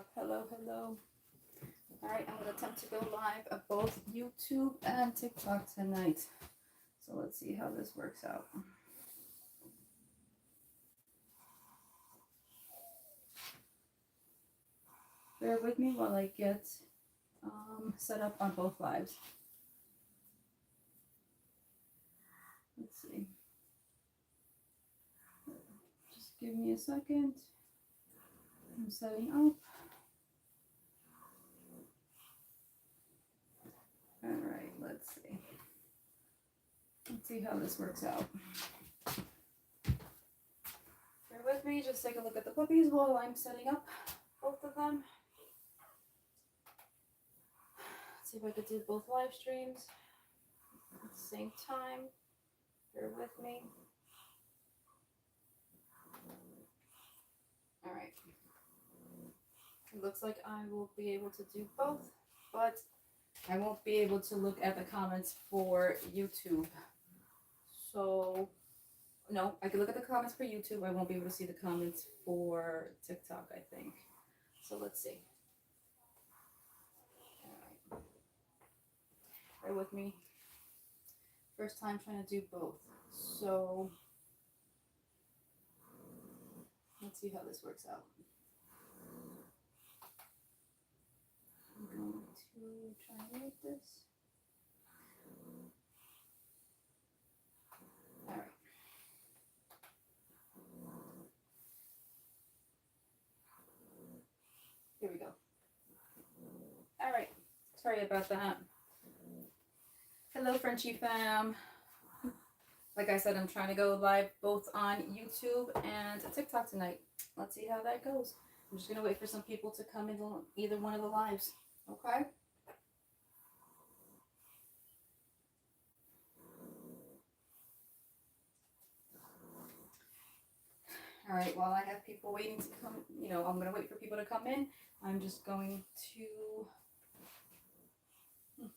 up? Hello, hello. Alright, I'm going to attempt to go live at both YouTube and TikTok tonight. So let's see how this works out. Bear with me while I get set up on both lives. Let's see. Just give me a second. I'm setting up. Alright, let's see. Let's see how this works out. Bear with me, just take a look at the puppies while I'm setting up both of them. Let's see if I could do both live streams at the same time. Bear with me. Alright. It looks like I will be able to do both, but I won't be able to look at the comments for YouTube. So, no, I can look at the comments for YouTube. I won't be able to see the comments for TikTok, I think. So let's see. Alright. Bear with me. First time trying to do both. So, let's see how this works out. I'm going to try and make this. Alright. Here we go. Alright. Sorry about that. Hello, Frenchie fam. Like I said, I'm trying to go live both on YouTube and TikTok tonight. Let's see how that goes. I'm just going to wait for some people to come into either one of the lives. Okay? All right, while I have people waiting to come, I'm going to wait for people to come in. I'm just going to...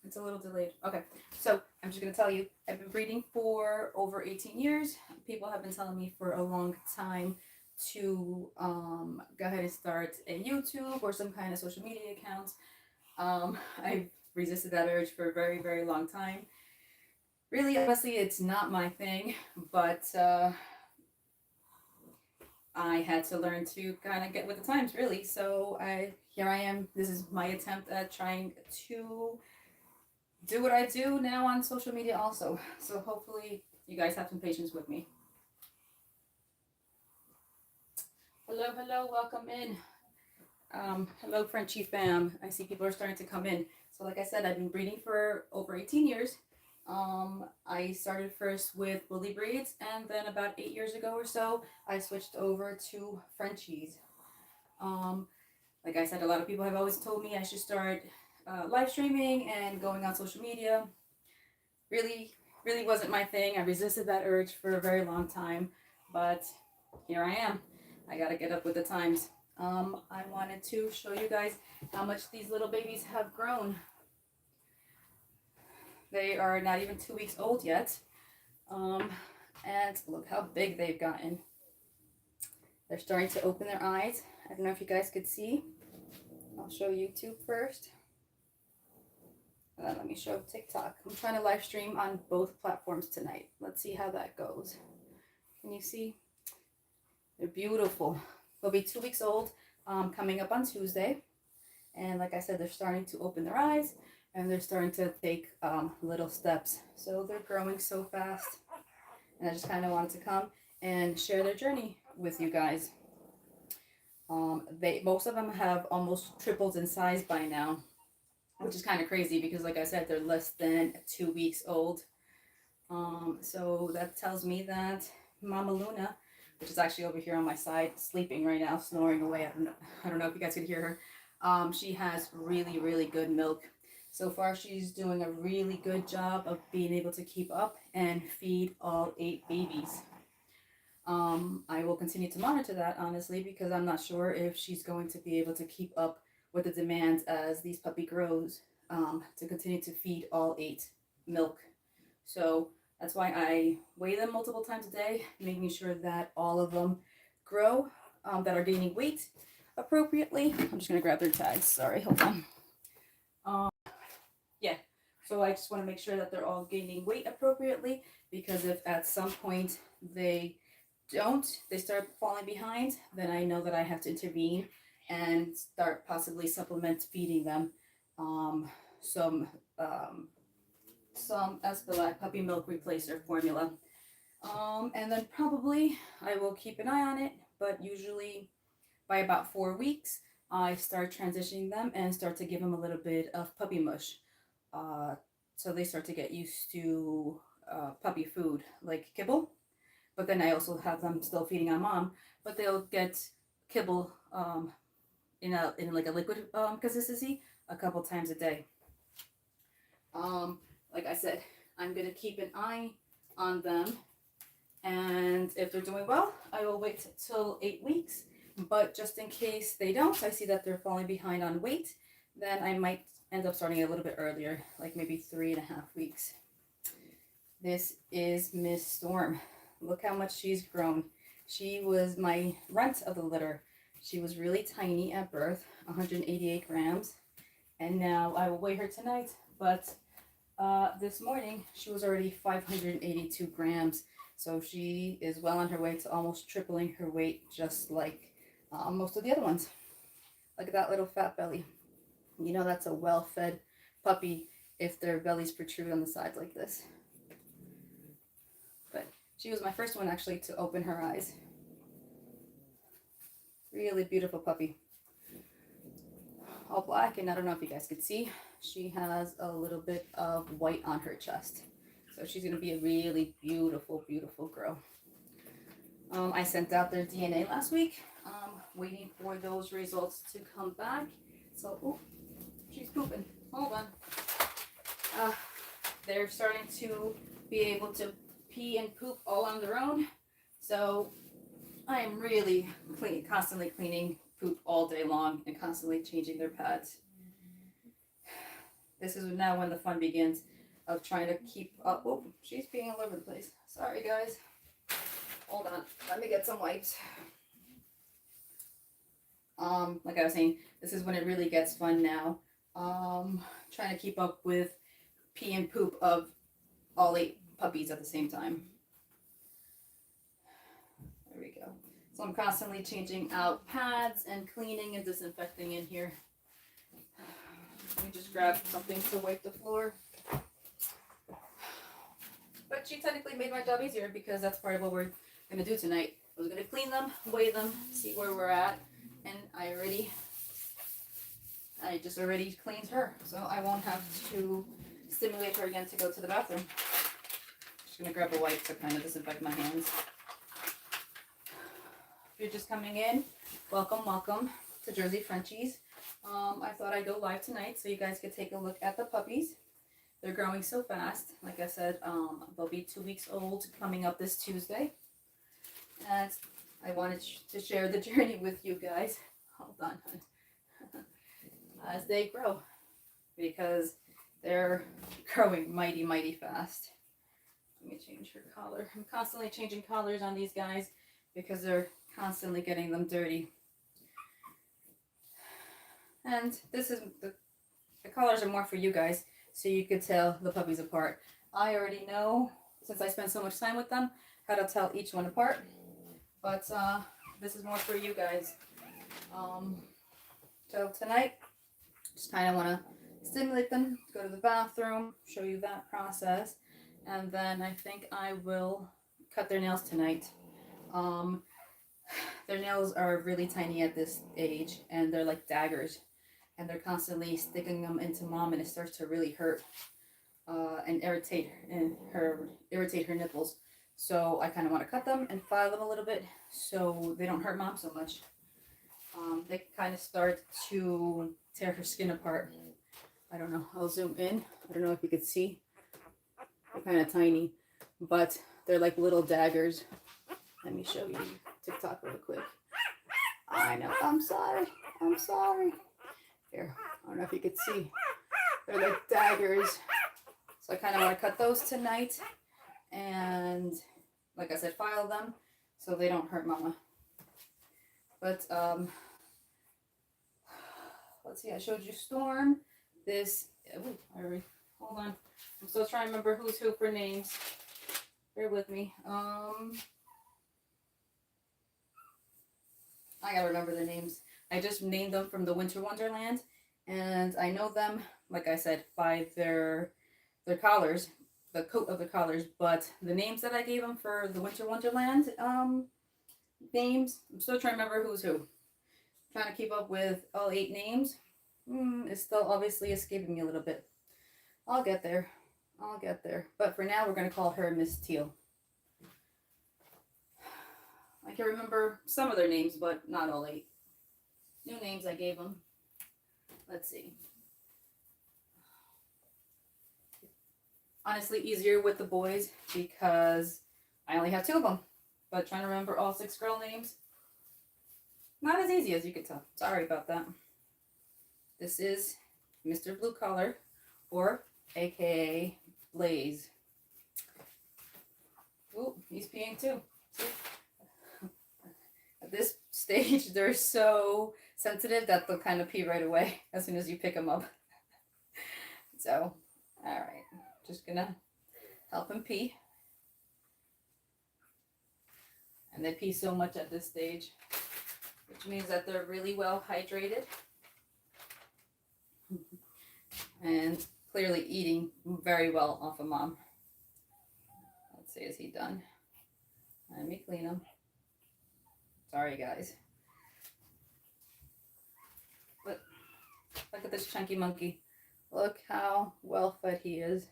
It's a little delayed. Okay, so I'm just going to tell you, I've been breeding for over 18 years. People have been telling me for a long time to go ahead and start a YouTube or some kind of social media account. I've resisted that urge for a very, very long time. Really, honestly, it's not my thing, but I had to learn to kind of get with the times, really. So here I am. This is my attempt at trying to do what I do now on social media also. So hopefully you guys have some patience with me. Hello, hello, welcome in. Hello, Frenchie fam. I see people are starting to come in. So like I said, I've been breeding for over 18 years. I started first with bully breeds, and then about 8 years ago or so, I switched over to Frenchies. Like I said, a lot of people have always told me I should start live streaming and going on social media. Really wasn't my thing. I resisted that urge for a very long time, but here I am. I gotta get up with the times. I wanted to show you guys how much these little babies have grown. They are not even 2 weeks old yet. And look how big they've gotten. They're starting to open their eyes. I don't know if you guys could see. I'll show YouTube first. Let me show TikTok. I'm trying to live stream on both platforms tonight. Let's see how that goes. Can you see? They're beautiful. They'll be 2 weeks old coming up on Tuesday. And like I said, they're starting to open their eyes and they're starting to take little steps. So they're growing so fast. And I just kind of wanted to come and share their journey with you guys. Most of them have almost tripled in size by now, which is kind of crazy because like I said, they're less than 2 weeks old. So that tells me that Mama Luna, which is actually over here on my side, sleeping right now, snoring away. I don't know if you guys could hear her. She has really good milk. So far, she's doing a really good job of being able to keep up and feed all 8 babies. I will continue to monitor that, honestly, because I'm not sure if she's going to be able to keep up with the demands as these puppy grows to continue to feed all 8 milk. So that's why I weigh them multiple times a day, making sure that all of them grow, that are gaining weight. appropriately. I'm just gonna grab their tags. Sorry, hold on. Yeah, so I just want to make sure that they're all gaining weight appropriately, because if at some point they start falling behind, then I know that I have to intervene and start possibly supplement feeding them some Espelak puppy milk replacer formula. And then probably I will keep an eye on it, but usually by about 4 weeks, I start transitioning them and start to give them a little bit of puppy mush. So they start to get used to puppy food like kibble. But then I also have them still feeding on mom, but they'll get kibble in like a liquid consistency a couple times a day. Like I said, I'm gonna keep an eye on them, and if they're doing well, I will wait till 8 weeks. But just in case they don't, I see that they're falling behind on weight, then I might end up starting a little bit earlier, like maybe 3.5 weeks. This is Miss Storm. Look how much she's grown. She was my runt of the litter. She was really tiny at birth, 188 grams. And now I will weigh her tonight, but this morning she was already 582 grams. So she is well on her way to almost tripling her weight, just like most of the other ones. Look at that little fat belly. You know that's a well-fed puppy if their bellies protrude on the sides like this. But she was my first one actually to open her eyes. Really beautiful puppy. All black, and I don't know if you guys could see, she has a little bit of white on her chest. So she's going to be a really beautiful, beautiful girl. I sent out their DNA last week, waiting for those results to come back. So, oh, she's pooping. Hold on. They're starting to be able to pee and poop all on their own. So I'm really constantly cleaning poop all day long and constantly changing their pads. This is now when the fun begins of trying to keep up. Oh, she's peeing all over the place. Sorry, guys. Hold on. Let me get some wipes. Like I was saying, this is when it really gets fun now. Trying to keep up with pee and poop of all 8 puppies at the same time. There we go. So I'm constantly changing out pads and cleaning and disinfecting in here. Let me just grab something to wipe the floor. But she technically made my job easier because that's part of what we're going to do tonight. I was going to clean them, weigh them, see where we're at, and I just already cleaned her, so I won't have to stimulate her again to go to the bathroom. Just going to grab a wipe to kind of disinfect my hands. If you're just coming in, welcome, welcome to Jersey Frenchies. I thought I'd go live tonight so you guys could take a look at the puppies. They're growing so fast. Like I said, they'll be 2 weeks old coming up this Tuesday. And I wanted to share the journey with you guys. Hold on, as they grow, because they're growing mighty, mighty fast. Let me change her collar. I'm constantly changing collars on these guys because they're constantly getting them dirty. And this is the collars are more for you guys, so you could tell the puppies apart. I already know, since I spend so much time with them, how to tell each one apart. But this is more for you guys. So tonight, just kind of want to stimulate them, go to the bathroom, show you that process, and then I think I will cut their nails tonight. Their nails are really tiny at this age, and they're like daggers, and they're constantly sticking them into mom, and it starts to really hurt and irritate her nipples. So I kind of want to cut them and file them a little bit so they don't hurt mom so much. They kind of start to tear her skin apart. I don't know. I'll zoom in. I don't know if you could see. They're kind of tiny, but they're like little daggers. Let me show you TikTok real quick. I know. I'm sorry. I'm sorry. Here. I don't know if you could see. They're like daggers. So I kind of want to cut those tonight. And like I said, file them so they don't hurt mama. But let's see, I showed you Storm. This, ooh, hold on. I'm still trying to remember who's who for names. Bear with me. I gotta remember the names. I just named them from the Winter Wonderland, and I know them, like I said, by their collars, the coat of the collars. But the names that I gave them for the Winter Wonderland names, I'm still trying to remember who's who. Trying to keep up with all 8 names. It's still obviously escaping me a little bit. I'll get there. I'll get there. But for now, we're going to call her Miss Teal. I can remember some of their names, but not all 8. New names I gave them. Let's see. Honestly, easier with the boys because I only have 2 of them. But trying to remember all 6 girl names, not as easy as you could tell. Sorry about that. This is Mr. Blue Collar, or AKA Blaze. Ooh, he's peeing too. See? At this stage, they're so sensitive that they'll kind of pee right away as soon as you pick them up. So, all right, just gonna help him pee. And they pee so much at this stage, which means that they're really well hydrated and clearly eating very well off of mom. Let's see, is he done? Let me clean him. Sorry, guys. Look at this chunky monkey. Look how well fed he is.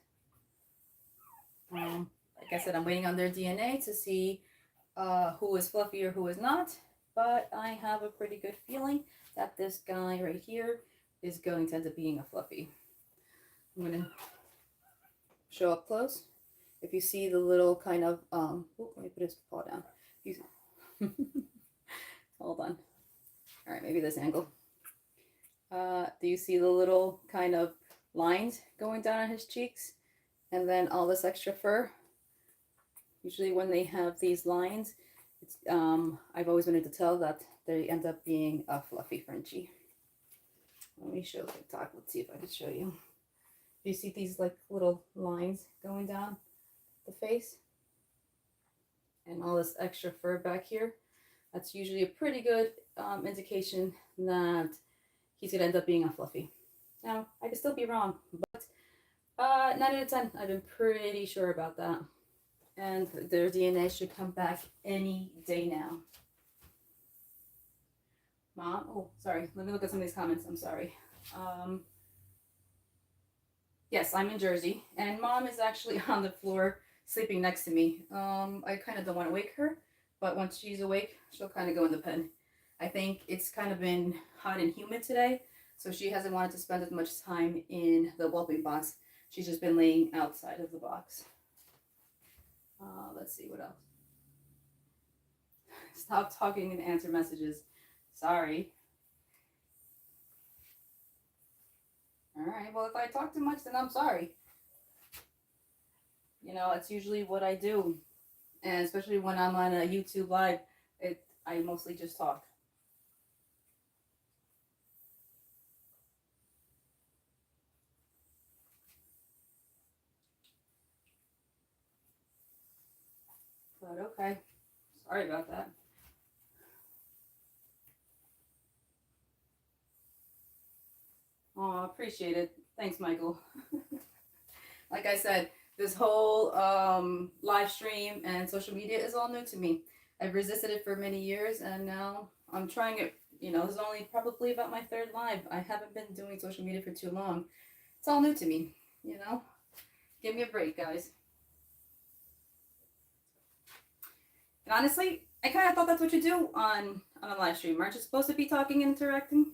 Like I said, I'm waiting on their DNA to see who is fluffy or who is not. But I have a pretty good feeling that this guy right here is going to end up being a fluffy. I'm going to show up close. If you see the little kind of, let me put his paw down. Hold on. All right, maybe this angle. Do you see the little kind of lines going down on his cheeks? And then all this extra fur? Usually when they have these lines, it's, I've always wanted to tell that they end up being a fluffy Frenchie. Let me show TikTok. Let's see if I can show you. Do you see these like little lines going down the face? And all this extra fur back here? That's usually a pretty good indication that he's going to end up being a fluffy. Now, I could still be wrong, but 9 out of 10, I've been pretty sure about that. And their DNA should come back any day now. Mom, oh, sorry. Let me look at some of these comments. I'm sorry. Yes, I'm in Jersey, and Mom is actually on the floor sleeping next to me. I kind of don't want to wake her, but once she's awake, she'll kind of go in the pen. I think it's kind of been hot and humid today, so she hasn't wanted to spend as much time in the whelping box. She's just been laying outside of the box. Let's see what else. Stop talking and answer messages. Sorry. All right, well, if I talk too much, then I'm sorry. You know, it's usually what I do. And especially when I'm on a YouTube live, I mostly just talk. But okay, sorry about that. Oh, appreciate it. Thanks, Michael. Like I said, this whole live stream and social media is all new to me. I've resisted it for many years, and now I'm trying it. You know, this is only probably about my 3rd live. I haven't been doing social media for too long. It's all new to me, you know? Give me a break, guys. And honestly, I kind of thought that's what you do on a live stream. Aren't you supposed to be talking and interacting?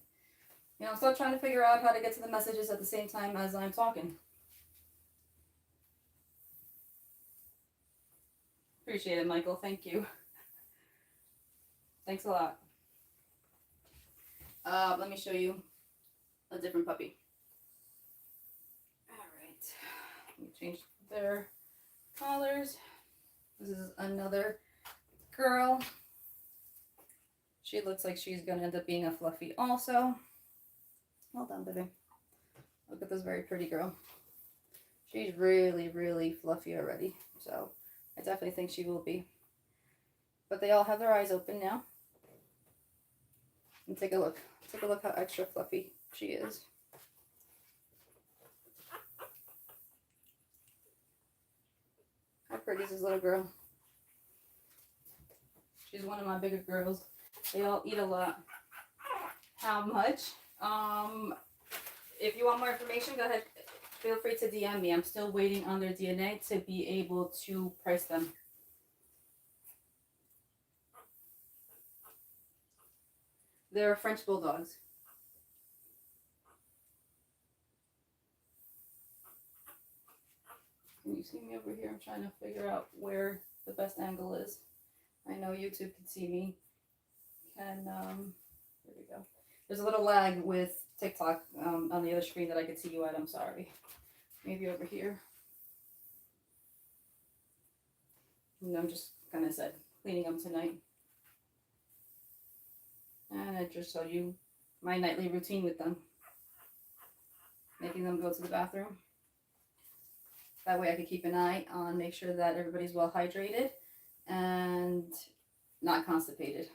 You know, I'm still trying to figure out how to get to the messages at the same time as I'm talking. Appreciate it, Michael. Thank you. Thanks a lot. Let me show you a different puppy. All right. Let me change their collars. This is another girl. She looks like she's going to end up being a fluffy also. Hold on, baby. Look at this very pretty girl. She's really, really fluffy already. So I definitely think she will be. But they all have their eyes open now. And take a look. Take a look how extra fluffy she is. How pretty is this little girl? She's one of my bigger girls. They all eat a lot. How much? If you want more information, go ahead. Feel free to DM me. I'm still waiting on their DNA to be able to price them. They're French Bulldogs. Can you see me over here? I'm trying to figure out where the best angle is. I know YouTube can see me. There we go. There's a little lag with TikTok on the other screen that I could see you at. I'm sorry. Maybe over here. And I'm just, kind of said, cleaning them tonight. And I just show you my nightly routine with them. Making them go to the bathroom. That way I can keep an eye on, make sure that everybody's well hydrated and not constipated.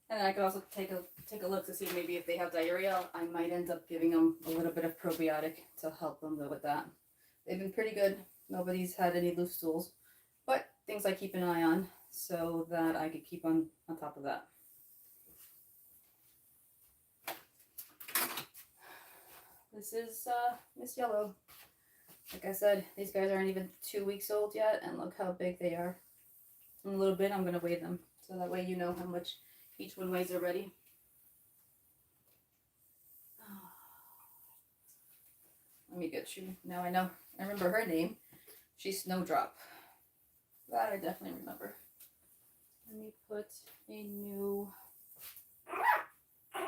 And I could also take a look to see maybe if they have diarrhea. I might end up giving them a little bit of probiotic to help them with that. They've been pretty good. Nobody's had any loose stools, but things I keep an eye on so that I could keep on top of that. This is Miss Yellow. Like I said, these guys aren't even 2 weeks old yet, and look how big they are. In a little bit, I'm going to weigh them, so that way you know how much each one weighs already. Let me get you. Now I know. I remember her name. She's Snowdrop. That I definitely remember. Let me put a new... I'm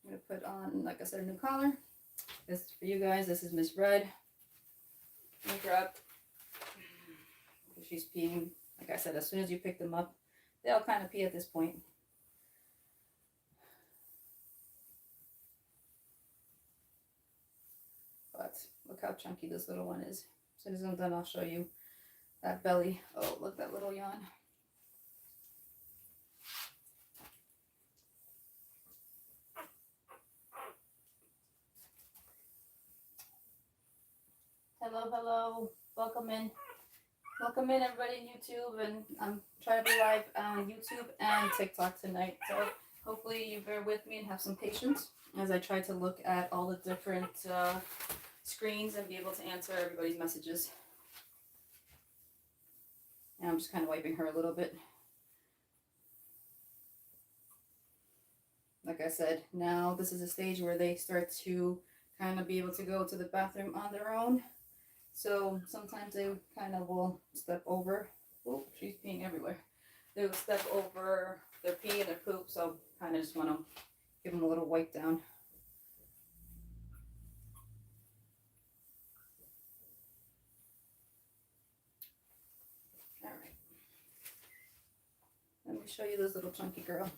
going to put on, like I said, a new collar. This is for you guys. This is Miss Red. Let me grab. She's peeing. Like I said, as soon as you pick them up, they all kind of pee at this point. But look how chunky this little one is. As soon as I'm done, I'll show you that belly. Oh, look, that little yawn. Hello, hello. Welcome in. Welcome in, everybody in YouTube. And I'm trying to be live on YouTube and TikTok tonight. So hopefully you bear with me and have some patience as I try to look at all the different screens and be able to answer everybody's messages. And I'm just kind of wiping her a little bit. Like I said, now this is a stage where they start to kind of be able to go to the bathroom on their own. So sometimes they kind of will step over. Oh, she's peeing everywhere. They will step over their pee and their poop. So kind of just want to give them a little wipe down. All right. Let me show you this little chunky girl.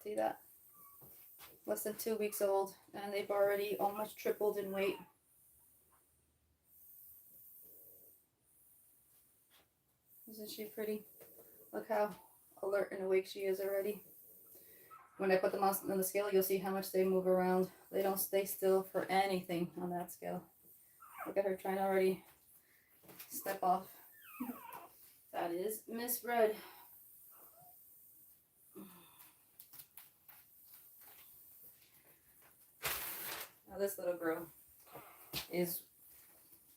See that? Less than 2 weeks old, and they've already almost tripled in weight. Isn't she pretty? Look how alert and awake she is already. When I put them on the scale, you'll see how much they move around. They don't stay still for anything on that scale. Look at her trying to already step off. That is Miss Red. Now this little girl is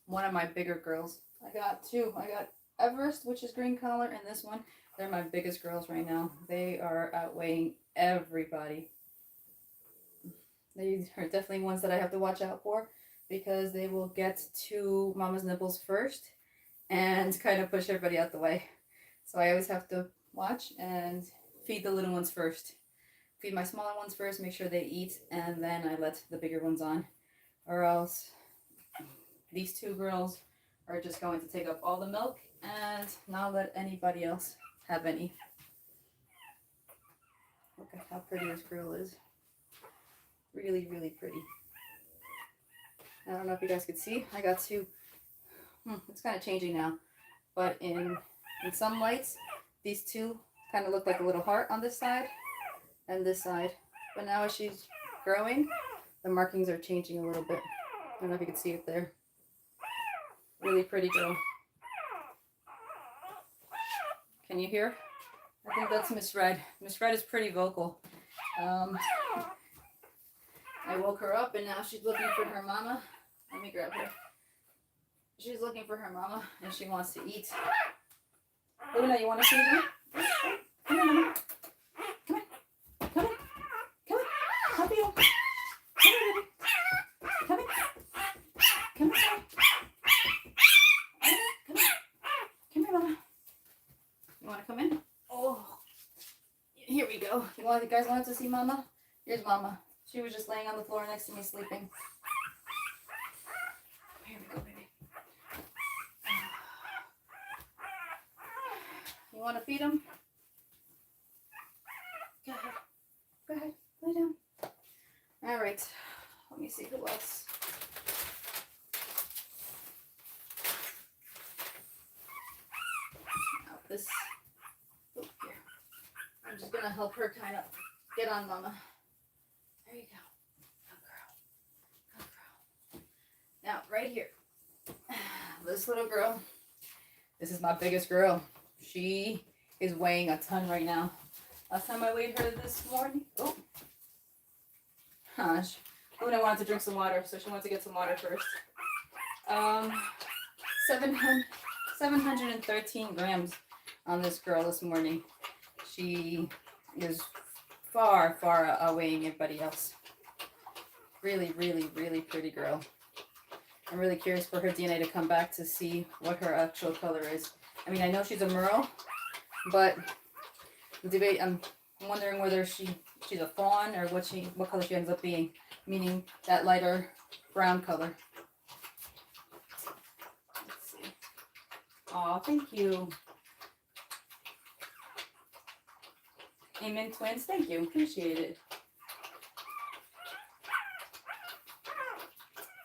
one of my bigger girls. I got two. I got Everest, which is green collar, and this one. They're my biggest girls right now. They are outweighing everybody. They are definitely ones that I have to watch out for because they will get to mama's nipples first and kind of push everybody out the way. So I always have to watch and feed the little ones first. Feed my smaller ones first, make sure they eat, and then I let the bigger ones on. Or else these two girls are just going to take up all the milk and not let anybody else have any. how pretty this girl is. Really, really pretty. I don't know if you guys could see. I got two. It's kind of changing now. But in some lights, these two kind of look like a little heart on this side and this side. But now as she's growing, the markings are changing a little bit. I don't know if you can see it there. Really pretty girl. Can you hear? I think that's Miss Red. Miss Red is pretty vocal. I woke her up and now she's looking for her mama. Let me grab her. She's looking for her mama and she wants to eat. Luna, you want to feed her? Come on, Mama. Come on. Come on. Come on. Puppy. Come on, baby. Come on. Come on. Come on. Come here, Mama. You want to come in? Oh. Here we go. You guys wanted to see Mama? Here's Mama. She was just laying on the floor next to me sleeping. Here we go, baby. You want to feed him? Go ahead. Go ahead. Lay down. All right. Let me see who else. Now this. Oh, here. I'm just gonna help her kind of get on Mama. There you go. Good girl. Good girl. Now, right here. This little girl. This is my biggest girl. She is weighing a ton right now. Last time I weighed her this morning. Oh. Gosh. Luna wanted to drink some water, so she wanted to get some water first. 713 grams on this girl this morning. She is far, far outweighing everybody else. Really, really, really pretty girl. I'm really curious for her DNA to come back to see what her actual color is. I mean, I know she's a Merle, but the debate, I'm wondering whether she's a fawn or what color she ends up being, meaning that lighter brown color. Let's see. Aw, thank you. Amen, twins. Thank you. Appreciate it.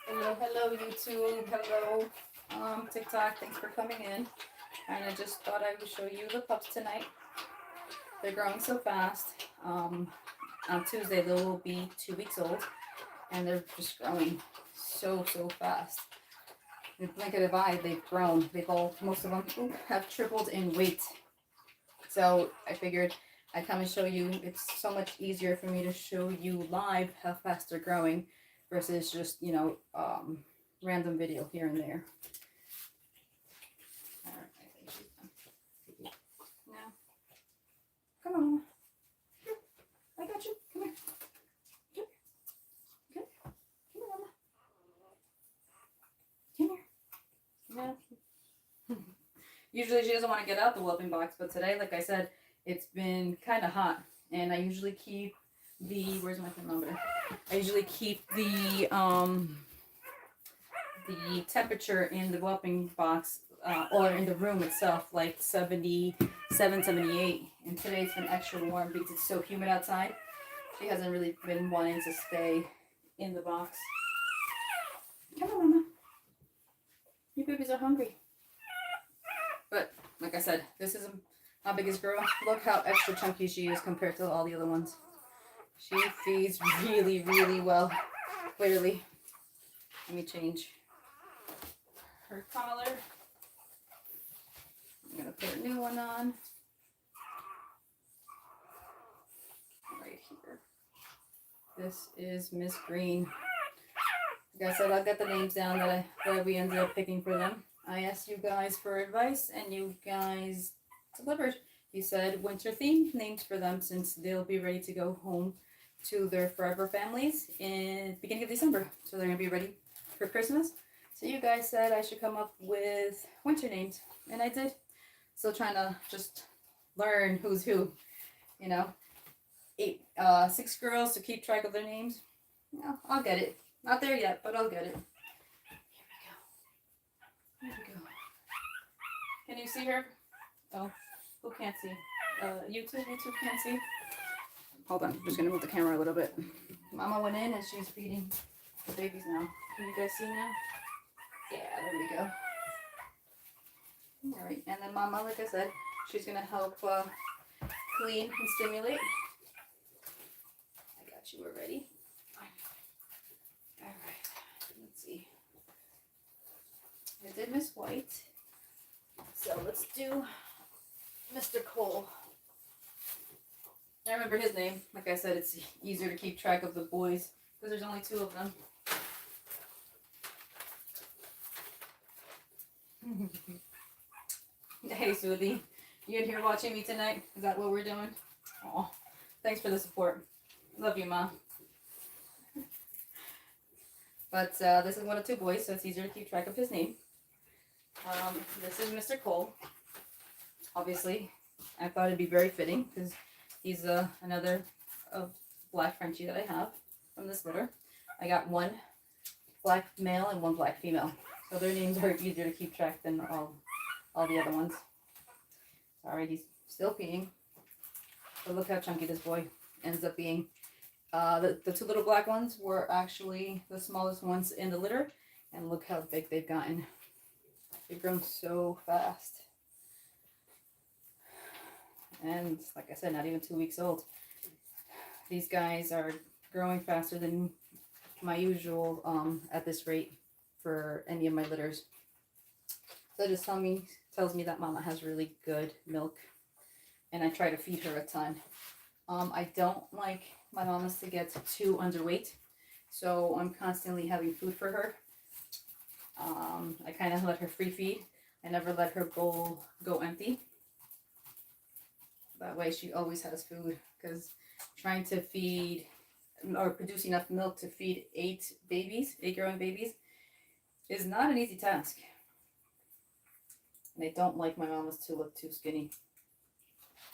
Hello, hello, YouTube. Hello, TikTok. Thanks for coming in. And I just thought I would show you the pups tonight. They're growing so fast. On Tuesday, they will be 2 weeks old. And they're just growing so fast. In the blink of an eye, they've grown. Most of them have tripled in weight. So I figured I'd come and show you. It's so much easier for me to show you live how fast they're growing versus just, random video here and there. All right, I think she's done. Now, come on, Mama. Here, I got you. Come here. Come here. Come here, Mama. Come here. No. Usually she doesn't want to get out the whelping box, but today, like I said, it's been kind of hot, and I usually keep where's my thermometer? I usually keep the temperature in the whelping box or in the room itself like 77, 78, and today it's been extra warm because it's so humid outside. She hasn't really been wanting to stay in the box. Come on, Mama. You babies are hungry. But like I said, this is my biggest girl. Look how extra chunky she is compared to all the other ones. She feeds really, really well. Clearly. Let me change her collar. I'm going to put a new one on. Right here. This is Miss Green. Like I said, I'll get the names down that we ended up picking for them. I asked you guys for advice, and you guys delivered. You said winter themed names for them since they'll be ready to go home to their forever families in the beginning of December. So they're going to be ready for Christmas. So you guys said I should come up with winter names, and I did. Still trying to just learn who's who, 6 girls to keep track of their names. No, I'll get it. Not there yet, but I'll get it. Here we go. Can you see her? Oh, who can't see? YouTube can't see. Hold on, I'm just gonna move the camera a little bit. Mama went in and she's feeding the babies now. Can you guys see now? Yeah, there we go. All right, and then Mama, like I said, she's gonna help clean and stimulate. I got you already. All right, let's see. I did Miss White, so let's do Mr. Cole. I remember his name. Like I said, it's easier to keep track of the boys because there's only 2 of them. Hey, Soothie. You in here watching me tonight? Is that what we're doing? Aw, thanks for the support. Love you, Mom. But this is one of 2 boys, so it's easier to keep track of his name. This is Mr. Cole. Obviously, I thought it'd be very fitting because he's another black Frenchie that I have from this litter. I got 1 black male and 1 black female. So their names are easier to keep track than all the other ones. Sorry, he's still peeing. But look how chunky this boy ends up being. The 2 little black ones were actually the smallest ones in the litter. And look how big they've gotten. They've grown so fast. And like I said, not even 2 weeks old. These guys are growing faster than my usual at this rate for any of my litters. So it just tells me that Mama has really good milk, and I try to feed her a ton. I don't like my mamas to get too underweight, so I'm constantly having food for her. I kind of let her free feed. I never let her bowl go empty. That way she always has food, because trying to feed or produce enough milk to feed 8 growing babies, is not an easy task. And I don't like my mamas to look too skinny.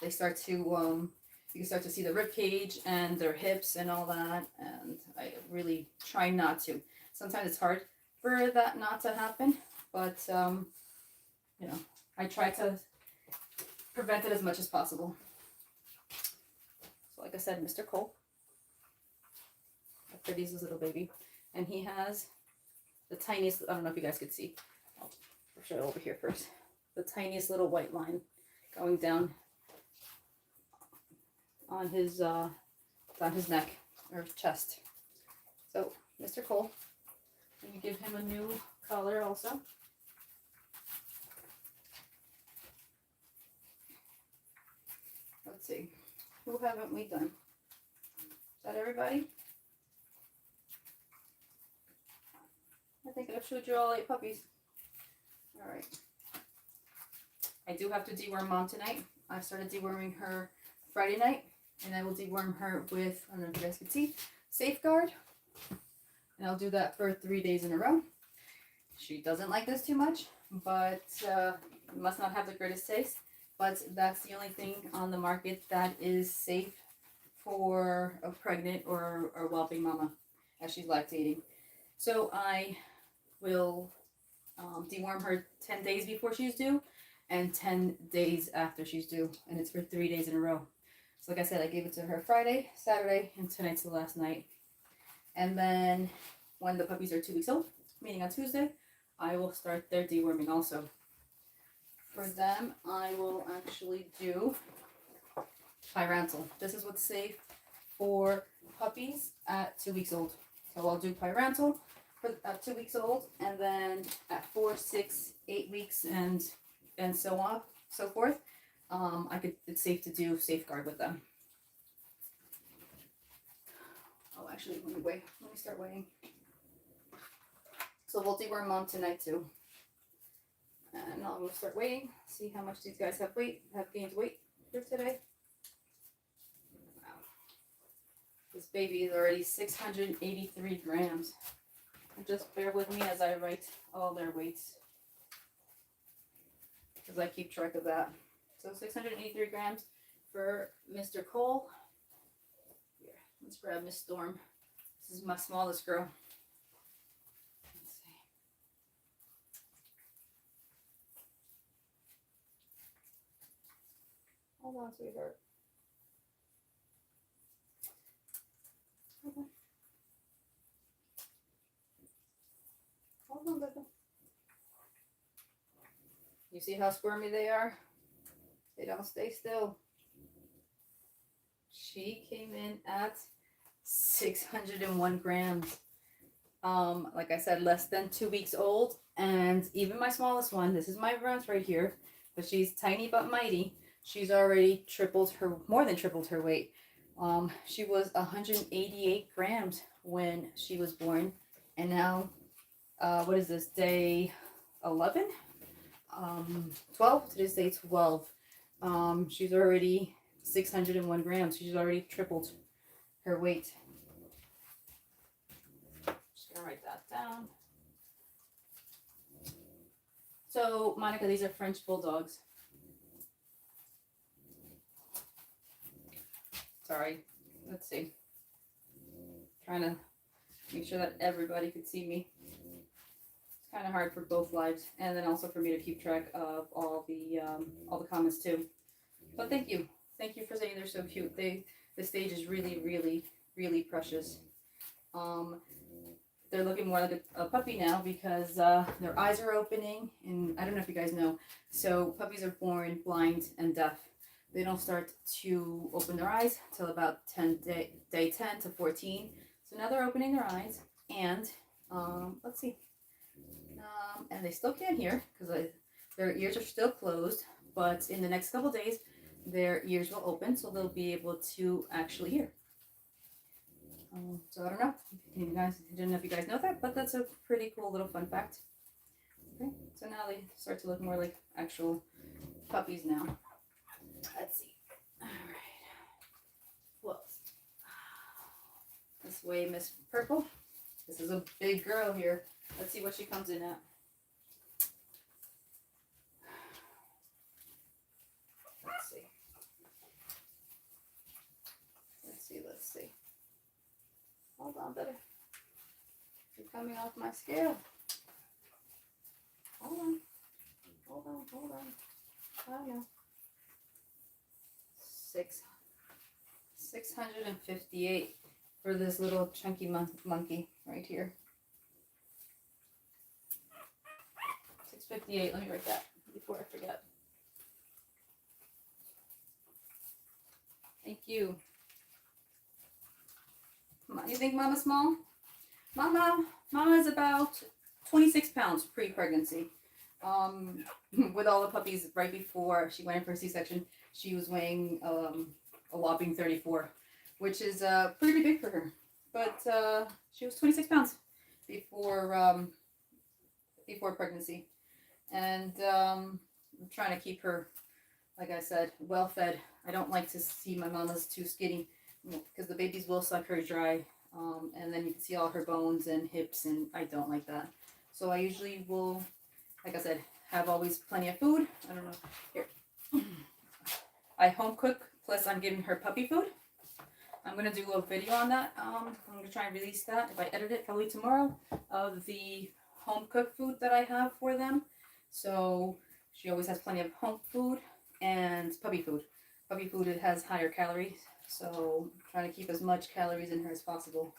They start to, you can start to see the rib cage and their hips and all that, and I really try not to. Sometimes it's hard for that not to happen, but, you know, I try to prevent it as much as possible. So like I said, Mr. Cole, the prettiest little baby, and he has the tiniest, I don't know if you guys could see, I'll show it over here first, the tiniest little white line going down on his neck or chest. So Mr. Cole, let me give him a new collar also. Let's see, who haven't we done? Is that everybody? I think I've showed you all 8 puppies. All right. I do have to deworm Mom tonight. I started deworming her Friday night, and I will deworm her with, I don't know if you guys can see, Safeguard. And I'll do that for 3 days in a row. She doesn't like this too much, but must not have the greatest taste. But that's the only thing on the market that is safe for a pregnant or whelping mama as she's lactating. So I will deworm her 10 days before she's due and 10 days after she's due. And it's for 3 days in a row. So like I said, I gave it to her Friday, Saturday, and tonight's the last night. And then when the puppies are 2 weeks old, meaning on Tuesday, I will start their deworming also. For them, I will actually do Pyrantel. This is what's safe for puppies at 2 weeks old. So I'll do Pyrantel at 2 weeks old, and then at 4, 6, 8 weeks, and so on, so forth. It's safe to do Safeguard with them. Oh, actually, let me start weighing. So we'll deworm Mom tonight too. And I'm gonna start weighing, see how much these guys have gained weight for today. Wow. This baby is already 683 grams. And just bear with me as I write all their weights, because I keep track of that. So 683 grams for Mr. Cole. Here, let's grab Miss Storm. This is my smallest girl. Let's see. Hold on, sweetheart. Hold on, baby. You see how squirmy they are? They don't stay still. She came in at 601 grams. Like I said, less than 2 weeks old. And even my smallest one, this is my runt right here, but she's tiny but mighty. She's already more than tripled her weight. She was 188 grams when she was born. And now, what is this, day 11? 12? Today's day 12. She's already 601 grams. She's already tripled her weight. Just gonna write that down. So, Monica, these are French Bulldogs. Sorry. Let's see. Trying to make sure that everybody could see me. It's kind of hard for both lives, and then also for me to keep track of all the comments too. But thank you for saying they're so cute. The stage is really, really, really precious. They're looking more like a puppy now because their eyes are opening, and I don't know if you guys know, so puppies are born blind and deaf. They don't start to open their eyes till about day 10 to 14. So now they're opening their eyes, and let's see. And they still can't hear because their ears are still closed, but in the next couple days, their ears will open, so they'll be able to actually hear. So I don't know. I didn't know if you guys know that, but that's a pretty cool little fun fact. Okay, so now they start to look more like actual puppies now. Let's see. All right. Well, this way, Miss Purple. This is a big girl here. Let's see what she comes in at. Let's see. Let's see. Hold on, better. You're coming off my scale. Hold on. I don't know. 658 for this little chunky monkey right here. 658. Let me write that before I forget. Thank you. You think Mama's small? Mama is about 26 pounds pre-pregnancy. With all the puppies right before she went in for a C-section, she was weighing a whopping 34, which is pretty big for her. But she was 26 pounds before pregnancy, and I'm trying to keep her, like I said, well fed. I don't like to see my mama's too skinny because the babies will suck her dry, and then you can see all her bones and hips, and I don't like that. So I usually will, like I said, have always plenty of food. I don't know. Here. I home cook, plus I'm giving her puppy food. I'm going to do a video on that. I'm going to try and release that, if I edit it, probably tomorrow, of the home cooked food that I have for them. So she always has plenty of home food and puppy food. Puppy food, it has higher calories, so I'm trying to keep as much calories in her as possible.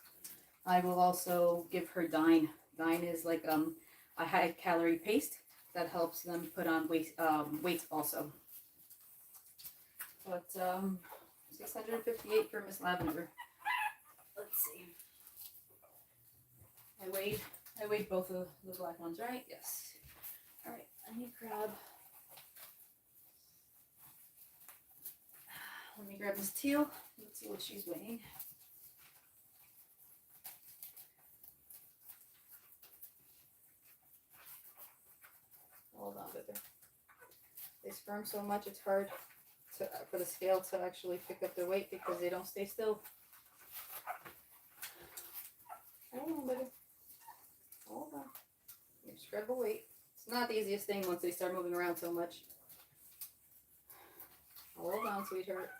I will also give her Dine. Dine is like a high calorie paste that helps them put on weight also. But 658 for Miss Lavender. Let's see. I weighed both of the black ones, right? Yes. All right. Let me grab Miss Teal. Let's see what she's weighing. Hold on, baby. They sperm so much, it's hard for the scale to actually pick up their weight because they don't stay still. Hold on, baby. Hold on. You scrub the weight. It's not the easiest thing once they start moving around so much. Hold on, sweetheart.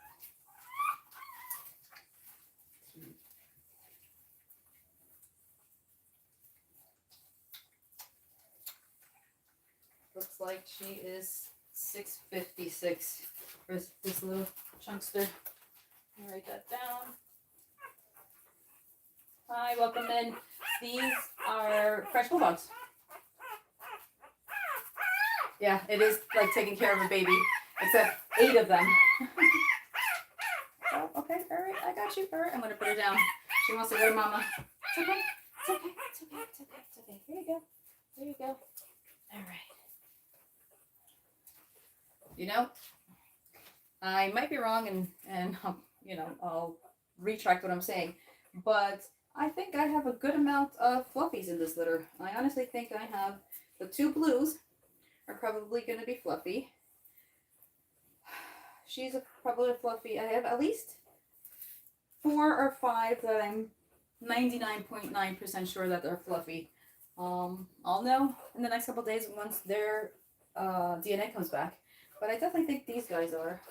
Looks like she is 656 for this little chunkster. I'll write that down. Hi, welcome in. These are French Bulldogs. Yeah, it is like taking care of a baby, except 8 of them. Oh, okay, all right, I got you. All right, I'm gonna put her down. She wants to go to mama. It's okay, it's okay, it's okay, it's okay, it's okay. Here you go, there you go. All right. You know, I might be wrong, and you know, I'll retract what I'm saying, but I think I have a good amount of fluffies in this litter. I honestly think I have the 2 blues are probably going to be fluffy. She's probably a fluffy. I have at least 4 or 5 that I'm 99.9% sure that they're fluffy. I'll know in the next couple days once their DNA comes back. But I definitely think these guys are.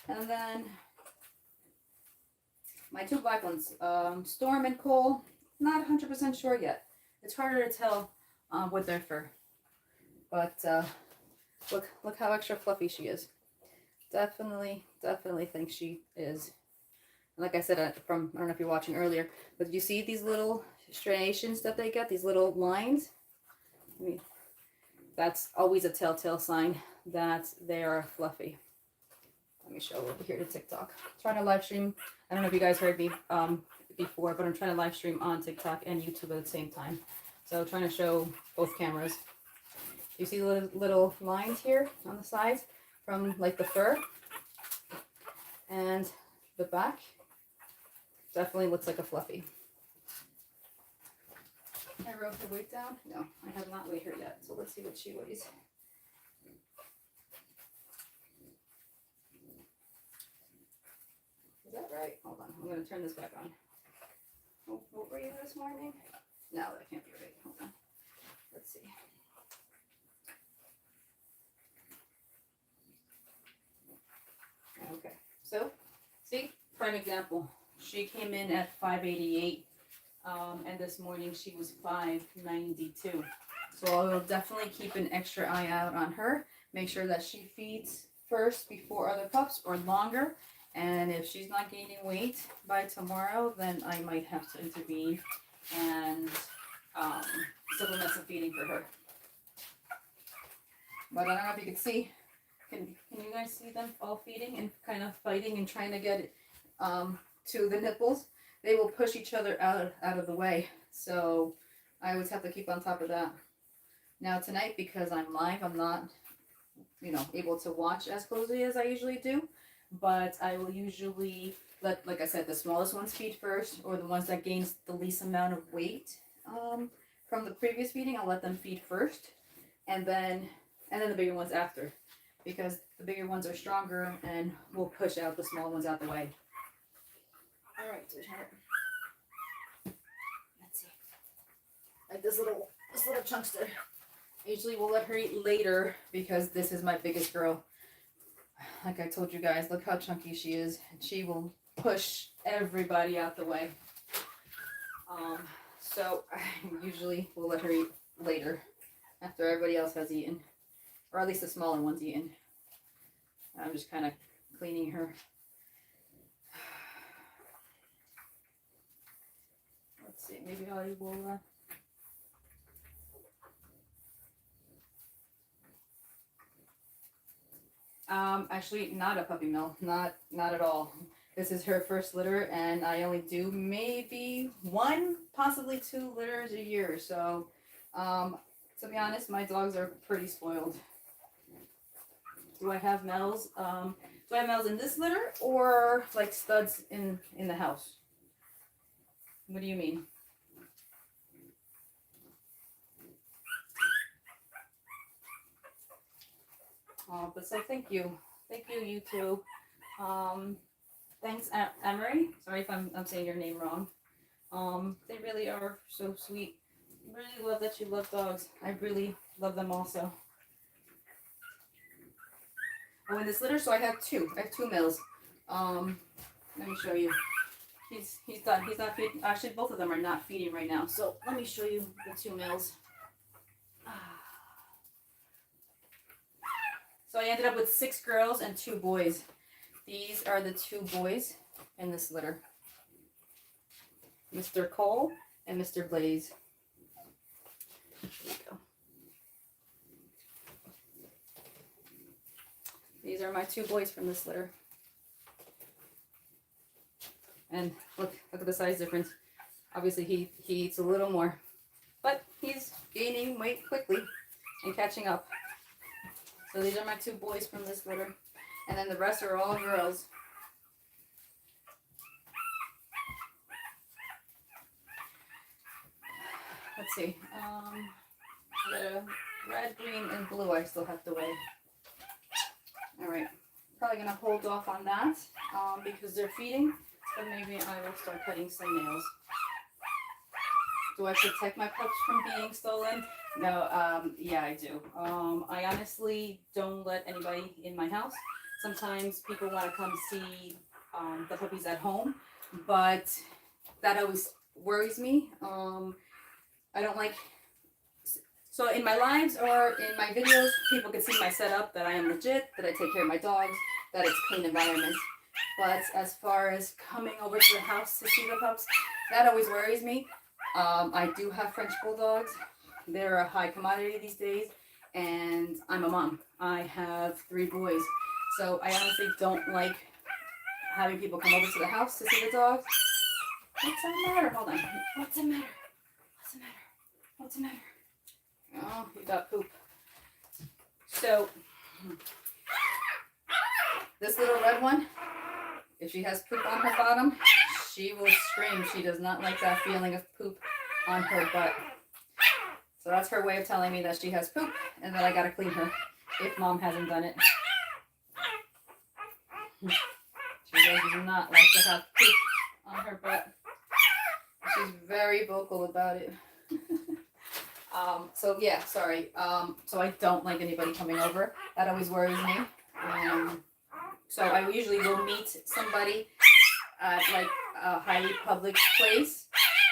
And then my 2 black ones, Storm and Cole, not 100% sure yet. It's harder to tell with their fur. But look how extra fluffy she is. Definitely think she is. Like I said, I don't know if you're watching earlier, but you see these little striations that they get, these little lines? I mean, that's always a telltale sign that they are fluffy. Let me show over here to TikTok. I'm trying to live stream. I don't know if you guys heard me before, but I'm trying to live stream on TikTok and YouTube at the same time. So trying to show both cameras. You see the little lines here on the sides from like the fur and the back. Definitely looks like a fluffy. I wrote her weight down. No, I have not weighed her yet. So let's see what she weighs. Is that right? Hold on. I'm going to turn this back on. Oh, what were you this morning? No, that can't be right. Hold on. Let's see. Okay. So, see? Prime example. She came in at 588. And this morning she was 592. So I will definitely keep an extra eye out on her. Make sure that she feeds first before other pups or longer. And if she's not gaining weight by tomorrow, then I might have to intervene and supplement some feeding for her. But I don't know if you can see. Can you guys see them all feeding and kind of fighting and trying to get it to the nipples? They will push each other out of the way. So I always have to keep on top of that. Now tonight, because I'm live, I'm not, able to watch as closely as I usually do. But I will usually let, like I said, the smallest ones feed first, or the ones that gains the least amount of weight from the previous feeding. I'll let them feed first, and then the bigger ones after, because the bigger ones are stronger and will push out the small ones out the way. All right, sweetheart. Let's see. Like this little chunkster. I usually will let her eat later because this is my biggest girl. Like I told you guys, look how chunky she is. And she will push everybody out the way. So I usually will let her eat later after everybody else has eaten. Or at least the smaller one's eaten. I'm just kind of cleaning her. Let's see, maybe I will... Actually, not a puppy mill. Not at all. This is her first litter, and I only do maybe 1, possibly 2 litters a year. So, to be honest, my dogs are pretty spoiled. Do I have males? Do I have males in this litter, or like studs in the house? What do you mean? Oh, but so thank you, you two. Thanks, Emery. Sorry if I'm saying your name wrong. They really are so sweet. I really love that you love dogs. I really love them also. Oh, in this litter, so I have 2. I have 2 males. Let me show you. He's not feeding. Actually, both of them are not feeding right now. So let me show you the 2 males. So I ended up with 6 girls and 2 boys. These are the 2 boys in this litter. Mr. Cole and Mr. Blaze. There you go. These are my two boys from this litter. And look at the size difference. Obviously he eats a little more, but he's gaining weight quickly and catching up. So these are my two boys from this litter. And then the rest are all girls. Let's see. The red, green, and blue I still have to weigh. Alright. Probably going to hold off on that because they're feeding. But maybe I will start cutting some nails. Do I protect my pups from being stolen? No, yeah, I do. I honestly don't let anybody in my house. Sometimes people want to come see the puppies at home, but that always worries me. I don't like... So in my lives or in my videos, people can see my setup, that I am legit, that I take care of my dogs, that it's clean environment. But as far as coming over to the house to see the pups, that always worries me. I do have French Bulldogs. They're a high commodity these days, and I'm a mom. I have 3 boys. So I honestly don't like having people come over to the house to see the dogs. What's the matter? Hold on. What's the matter? What's the matter? What's the matter? Oh, you got poop. So, this little red one, if she has poop on her bottom, she will scream. She does not like that feeling of poop on her butt. So that's her way of telling me that she has poop and that I gotta clean her if mom hasn't done it. She does not like to have poop on her butt. She's very vocal about it. So yeah, sorry. So I don't like anybody coming over. That always worries me. So I usually will meet somebody at like a highly public place,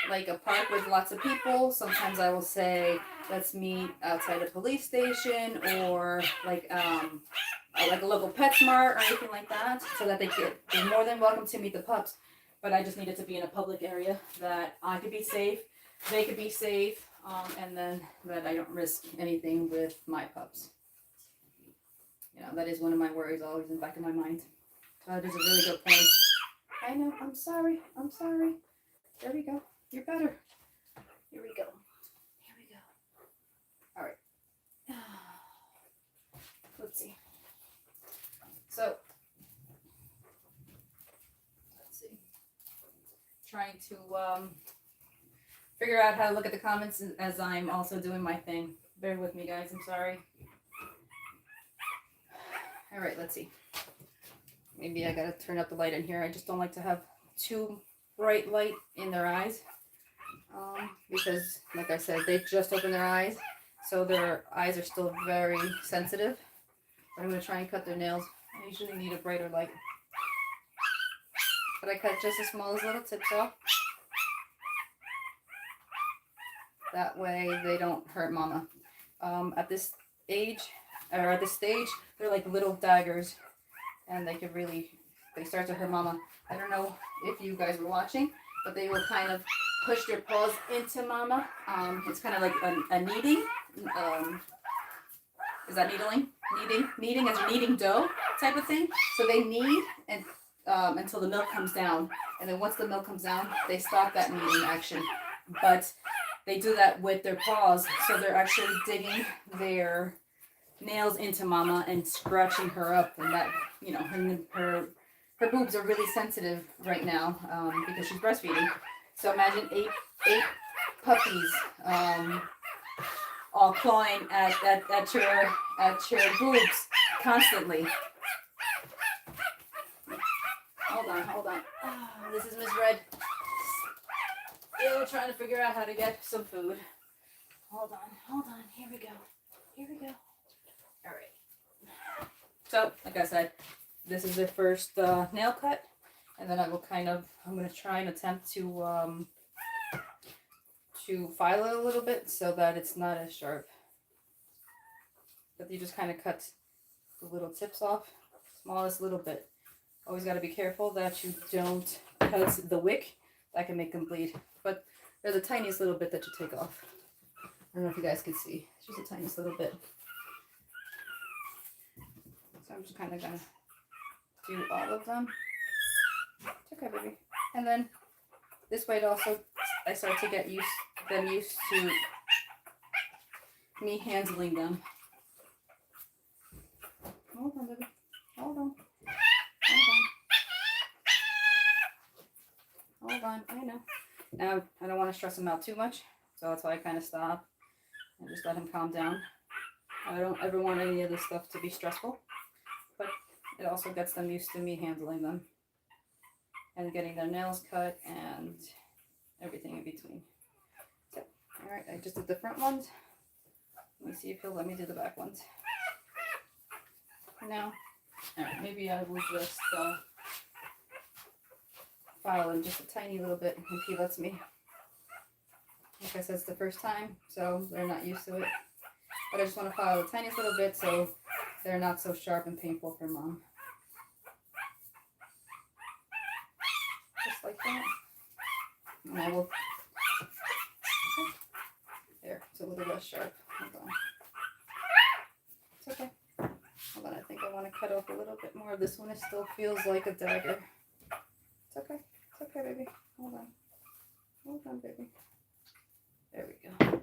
like a park with lots of people. Sometimes I will say, let's meet outside a police station or like a local PetSmart or anything like that, so that they're more than welcome to meet the pups. But I just need it to be in a public area that I could be safe, they could be safe, and then that I don't risk anything with my pups. You know, that is one of my worries always in the back of my mind. So that is a really good point. I know, I'm sorry. There we go. You're better. Here we go. All right. Let's see. So, let's see. Trying to figure out how to look at the comments as I'm also doing my thing. Bear with me, guys. I'm sorry. All right, let's see. Maybe I gotta turn up the light in here. I just don't like to have too bright light in their eyes. Because, like I said, they just opened their eyes. So their eyes are still very sensitive. But I'm going to try and cut their nails. I usually need a brighter light. But I cut just the smallest little tips off. That way they don't hurt mama. At this age, or at this stage, they're like little daggers. And they start to hurt mama. I don't know if you guys were watching, but they will kind of push their paws into mama. It's kind of like a kneading. Is that needling? Kneading as kneading dough type of thing. So they knead and until the milk comes down. And then once the milk comes down, they stop that kneading action. But they do that with their paws. So they're actually digging their nails into mama and scratching her up. And that, you know, her boobs are really sensitive right now because she's breastfeeding. So imagine eight puppies all clawing at your boobs constantly. Hold on. Oh, this is Miss Red. Still trying to figure out how to get some food. Hold on. Here we go. All right. So, like I said, this is the first nail cut, and then I'm going to try and attempt to file it a little bit so that it's not as sharp. But you just kind of cut the little tips off, smallest little bit. Always got to be careful that you don't cut the wick. That can make them bleed. But there's the tiniest little bit that you take off. I don't know if you guys can see. It's just the tiniest little bit. So I'm just kind of gonna do all of them. It's okay, baby. And then this way, it also I start to get used to me handling them. Hold on, baby. Hold on. Hold on. I know. Now I don't want to stress him out too much, so that's why I kind of stop and just let him calm down. I don't ever want any of this stuff to be stressful, but it also gets them used to me handling them and getting their nails cut and everything in between. So, all right, I just did the front ones. Let me see if he'll let me do the back ones. Now, all right, maybe I will just file him just a tiny little bit if he lets me. Like I said, it's the first time, so they're not used to it. But I just want to file the tiniest little bit so they're not so sharp and painful for mom. Just like that. And I will. Okay. There, it's a little less sharp. Hold on. It's okay. Hold on, I think I want to cut off a little bit more of this one. It still feels like a dagger. It's okay. It's okay, baby. Hold on. Hold on, baby. There we go.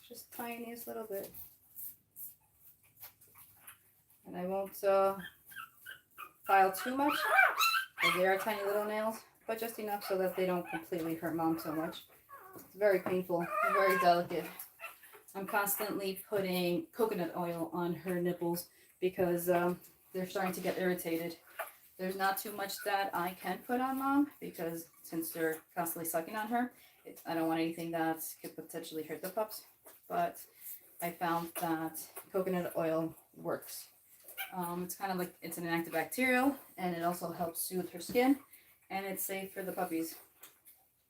Just tiniest little bit. And I won't file too much, because they are tiny little nails, but just enough so that they don't completely hurt mom so much. It's very painful, very delicate. I'm constantly putting coconut oil on her nipples because they're starting to get irritated. There's not too much that I can put on mom because since they're constantly sucking on her, I don't want anything that could potentially hurt the pups. But I found that coconut oil works. It's kind of like it's an antibacterial, and it also helps soothe her skin, and it's safe for the puppies.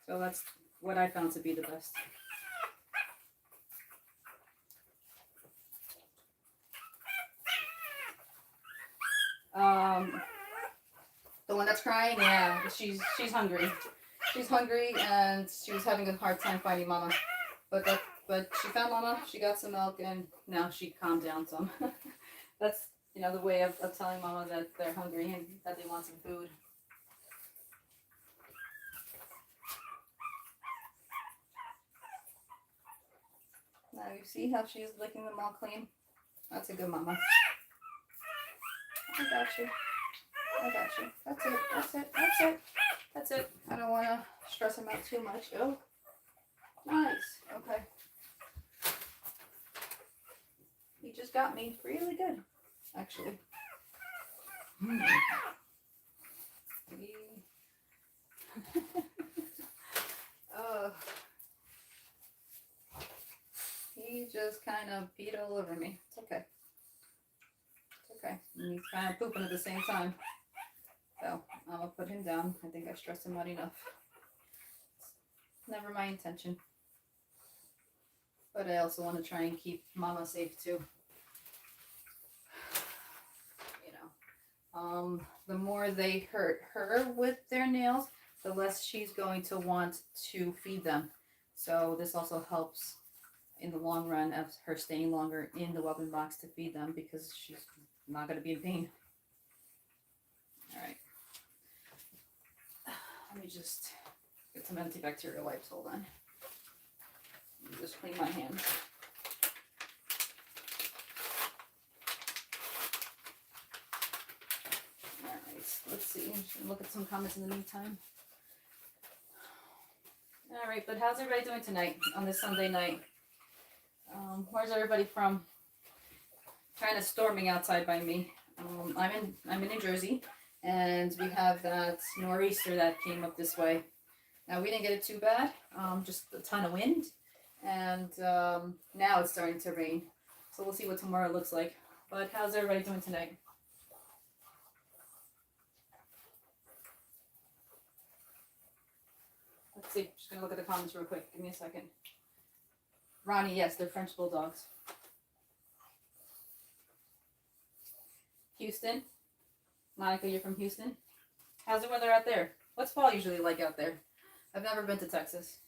So that's what I found to be the best. The one that's crying, yeah, she's hungry. She's hungry, and she was having a hard time finding mama. But she found mama. She got some milk, and now she calmed down some. That's the way of telling mama that they're hungry and that they want some food. Now you see how she's licking them all clean? That's a good mama. I got you. I got you. That's it. That's it. That's it. That's it. I don't want to stress him out too much. Oh, nice. Okay. He just got me really good, actually. He just kind of peed all over me. It's okay. It's okay. And he's kind of pooping at the same time. So I'm going to put him down. I think I stressed him out enough. It's never my intention. But I also want to try and keep mama safe too. The more they hurt her with their nails, the less she's going to want to feed them. So this also helps in the long run of her staying longer in the whelping box to feed them because she's not going to be in pain. All right. Let me just get some antibacterial wipes. Hold on. Let me just clean my hands. Let's see. Look at some comments in the meantime. All right, but how's everybody doing tonight on this Sunday night? Where's everybody from? Kind of storming outside by me. I'm in New Jersey, and we have that nor'easter that came up this way. Now we didn't get it too bad, just a ton of wind, and now it's starting to rain. So we'll see what tomorrow looks like. But how's everybody doing tonight? Let's see. Just gonna look at the comments real quick. Give me a second. Ronnie, yes, they're French Bulldogs. Houston. Monica, you're from Houston. How's the weather out there? What's fall usually like out there? I've never been to Texas.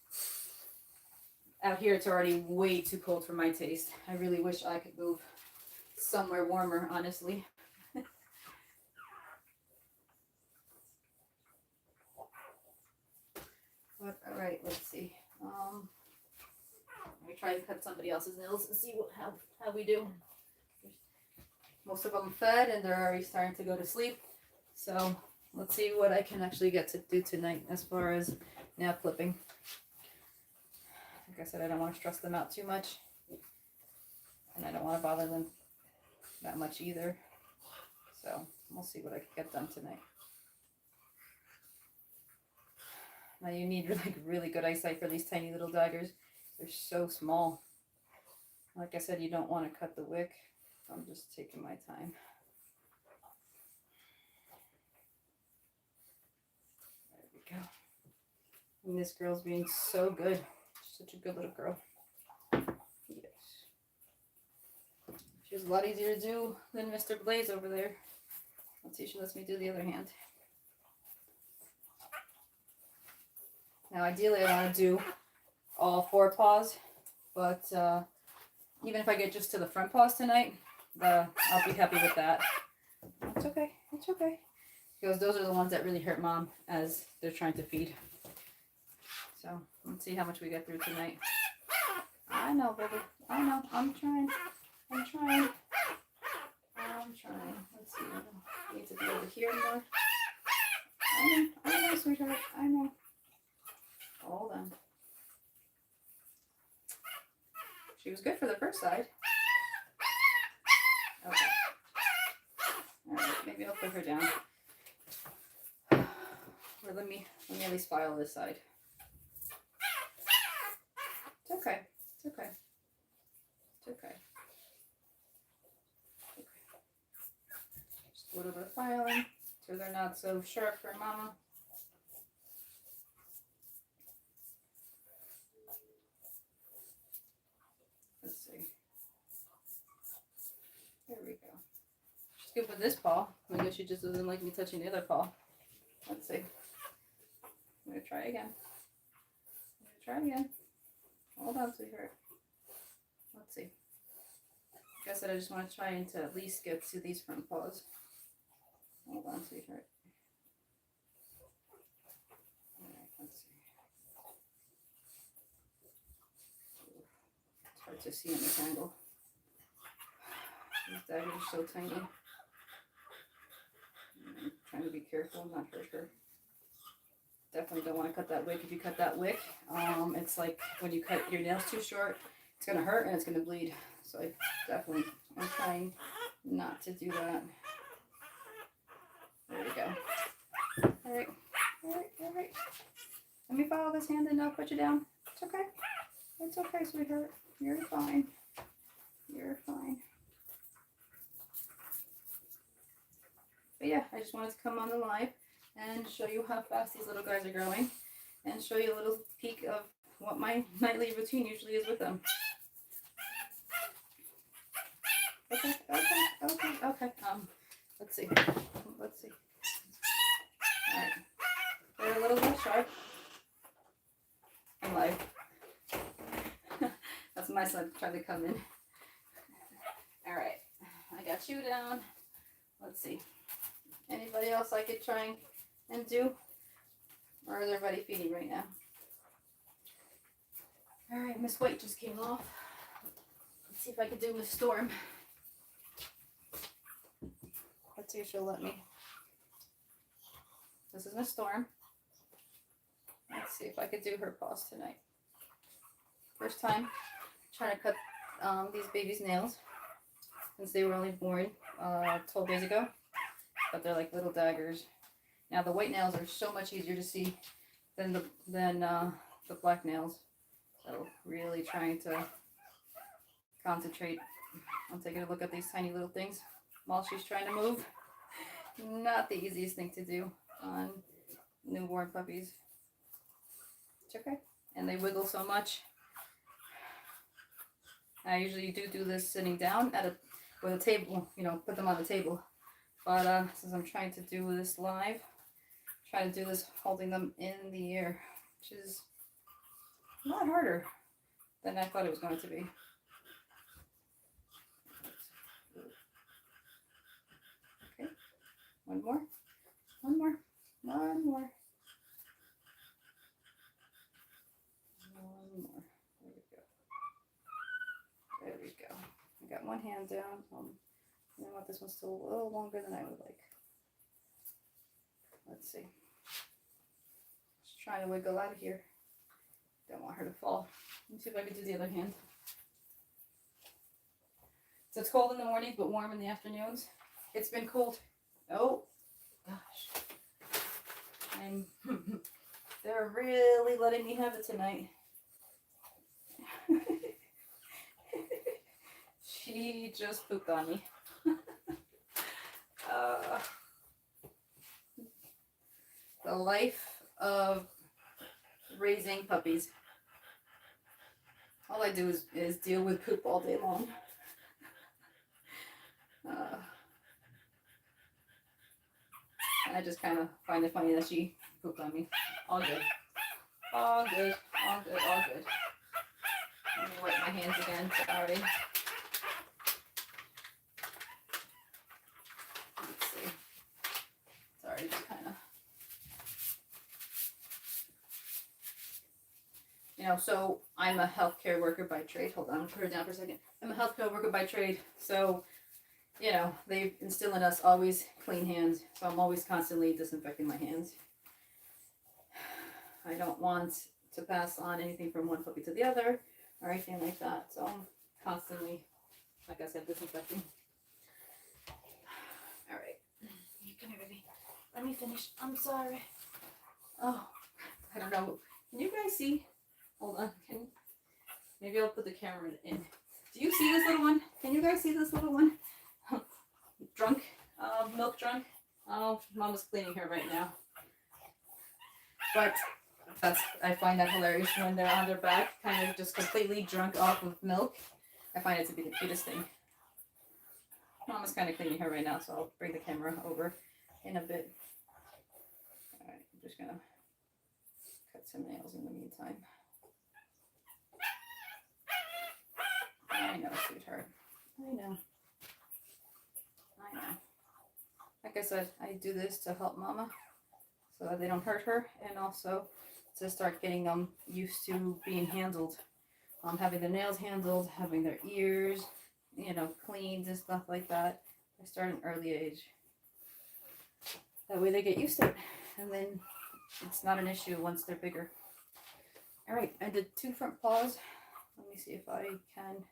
Out here, it's already way too cold for my taste. I really wish I could move somewhere warmer, honestly. let's see. Let me try and cut somebody else's nails and see how we do. Most of them fed and they're already starting to go to sleep. So let's see what I can actually get to do tonight as far as nail clipping. Like I said, I don't want to stress them out too much. And I don't want to bother them that much either. So we'll see what I can get done tonight. Now you need like really good eyesight for these tiny little daggers. They're so small. Like I said, you don't want to cut the wick. So I'm just taking my time. There we go. And this girl's being so good. Such a good little girl. Yes. She was a lot easier to do than Mr. Blaze over there. Let's see if she lets me do the other hand. Now ideally I want to do all 4 paws, but even if I get just to the front paws tonight, I'll be happy with that. It's okay, it's okay. Because those are the ones that really hurt Mom as they're trying to feed. So let's see how much we get through tonight. I know, baby. I know. I'm trying. I'm trying. I'm trying. Let's see. I need to be over here more. I know, sweetheart. I know. Hold on. She was good for the first side. Okay. Alright, maybe I'll put her down. Or let me at least file this side. It's okay. It's okay. It's okay. Okay. Just a little bit of filing so they're not so sharp for Mama. Let's see. There we go. She's good with this paw. I guess she just doesn't like me touching the other paw. Let's see. I'm going to try again. Hold on, sweetheart. Let's see. Like I said, I just want to try and to at least get to these front paws. Hold on, sweetheart. Alright, let's see. It's hard to see in this angle. These daggers are so tiny. I'm trying to be careful, not hurt her. Definitely don't want to cut that wick. If you cut that wick, it's like when you cut your nails too short, it's going to hurt and it's going to bleed. So I'm trying not to do that. There we go. Alright. Let me follow this hand and I'll put you down. It's okay. It's okay, sweetheart. You're fine. You're fine. But yeah, I just wanted to come on the live and show you how fast these little guys are growing and show you a little peek of what my nightly routine usually is with them. Okay. Let's see. Alright. They're a little bit sharp. I'm live. That's my son trying to come in. Alright. I got you down. Let's see. Anybody else I could try and do? Or is everybody feeding right now? Alright, Miss White just came off. Let's see if I can do Miss Storm. Let's see if she'll let me. This is Miss Storm. Let's see if I could do her paws tonight. First time trying to cut these babies' nails since they were only born 12 days ago. But they're like little daggers. Now the white nails are so much easier to see than the black nails. So really trying to concentrate on taking a look at these tiny little things while she's trying to move. Not the easiest thing to do on newborn puppies. It's okay. And they wiggle so much. I usually do this sitting down with a table, put them on the table. But since I'm trying to do this live, trying to do this holding them in the air, which is a lot harder than I thought it was going to be. Okay, one more. one hand down. I want this one still a little longer than I would like. Let's see. Just trying to wiggle out of here. Don't want her to fall. Let me see if I can do the other hand. So it's cold in the mornings, but warm in the afternoons. It's been cold. Oh, gosh. And they're really letting me have it tonight. She just pooped on me. The life of raising puppies. All I do is deal with poop all day long. I just kind of find it funny that she pooped on me. All good. All good. All good. All good. Let me wipe my hands again. Sorry. Let's see. Sorry, just kind of. You know, so I'm a healthcare worker by trade. Hold on, put her down for a second. I'm a healthcare worker by trade, so, you know, they instill in us always clean hands, so I'm always constantly disinfecting my hands. I don't want to pass on anything from one puppy to the other or anything like that, so I'm constantly, like I said, disinfecting. All right, you come here, baby. Let me finish. I'm sorry. Oh, I don't know. Can you guys see? Hold on. Maybe I'll put the camera in. Do you see this little one? Can you guys see this little one? Drunk? Milk drunk? Oh, Mama's cleaning her right now. But I find that hilarious when they're on their back, kind of just completely drunk off of milk. I find it to be the cutest thing. Mama's kind of cleaning her right now, so I'll bring the camera over in a bit. Alright, I'm just gonna cut some nails in the meantime. I know, sweetheart. I know. I know. Like I said, I do this to help Mama so that they don't hurt her, and also to start getting them used to being handled. Having their nails handled, having their ears, you know, cleaned and stuff like that. I start at an early age. That way they get used to it, and then it's not an issue once they're bigger. Alright, I did 2 front paws. Let me see if I can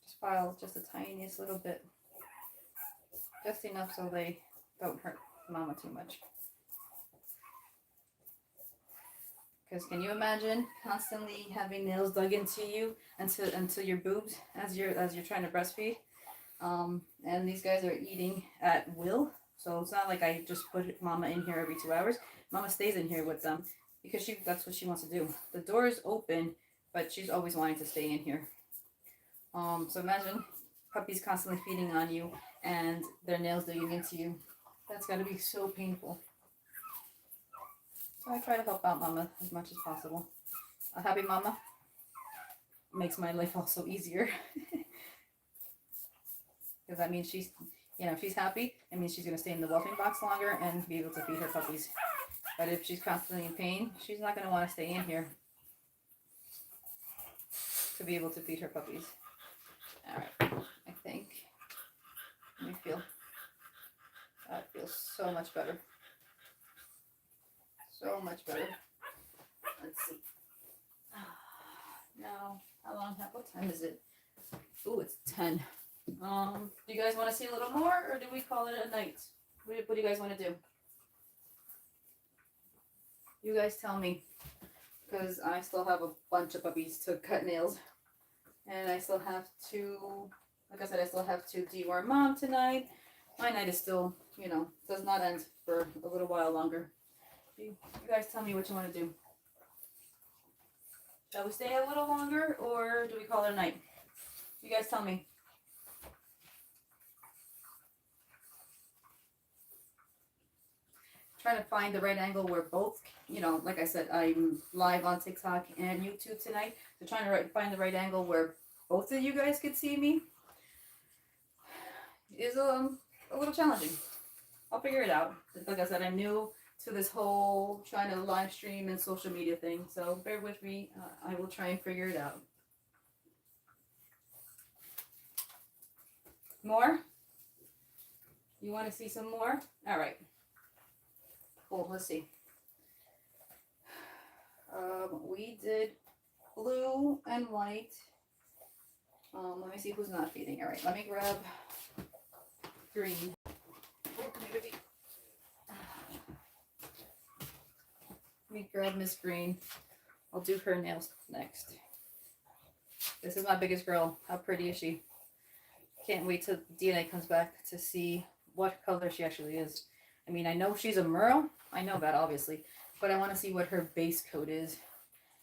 just file just the tiniest little bit. Just enough so they don't hurt Mama too much. Because can you imagine constantly having nails dug into you until your boobs as you're trying to breastfeed? And these guys are eating at will, so it's not like I just put Mama in here every 2 hours. Mama stays in here with them because that's what she wants to do. The door is open, but she's always wanting to stay in here. So imagine puppies constantly feeding on you and their nails digging into you. That's got to be so painful. So I try to help out Mama as much as possible. A happy Mama makes my life also easier. Because that means she's, you know, if she's happy, it means she's going to stay in the whelping box longer and be able to feed her puppies. But if she's constantly in pain, she's not going to want to stay in here to be able to feed her puppies. Alright, I think, let me feel, that feels so much better. So much better. Let's see. Now, what time is it? Ooh, it's 10. Do you guys want to see a little more, or do we call it a night? What do you guys want to do? You guys tell me, because I still have a bunch of puppies to cut nails, and I still have to, like I said, I still have to deworm Mom tonight. My night is still, you know, does not end for a little while longer. You guys tell me what you want to do. Shall we stay a little longer, or do we call it a night? You guys tell me. Trying to find the right angle where both, you know, like I said, I'm live on TikTok and YouTube tonight. So trying to find the right angle where both of you guys could see me is a little challenging. I'll figure it out. Like I said, I'm new to this whole trying to live stream and social media thing. So bear with me. I will try and figure it out. More? You want to see some more? All right. Cool. Let's see. We did blue and white. Let me see who's not feeding. All right. Let me grab green. Let me grab Miss Green. I'll do her nails next. This is my biggest girl. How pretty is she? Can't wait till DNA comes back to see what color she actually is. I mean, I know she's a Merle. I know that, obviously. But I want to see what her base coat is.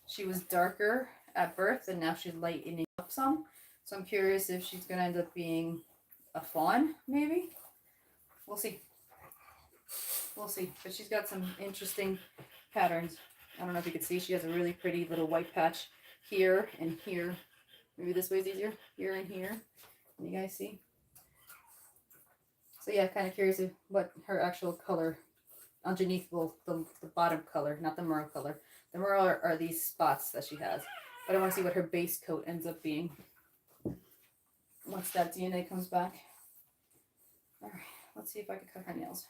She was darker at birth, and now she's lightening up some. So I'm curious if she's going to end up being a fawn, maybe? We'll see. We'll see. But she's got some interesting patterns. I don't know if you can see. She has a really pretty little white patch here and here. Maybe this way's easier. Here and here. Can you guys see? So yeah, kind of curious of what her actual color underneath the bottom color, not the Merle color. The Merle are these spots that she has. But I want to see what her base coat ends up being once that DNA comes back. All right, let's see if I can cut her nails.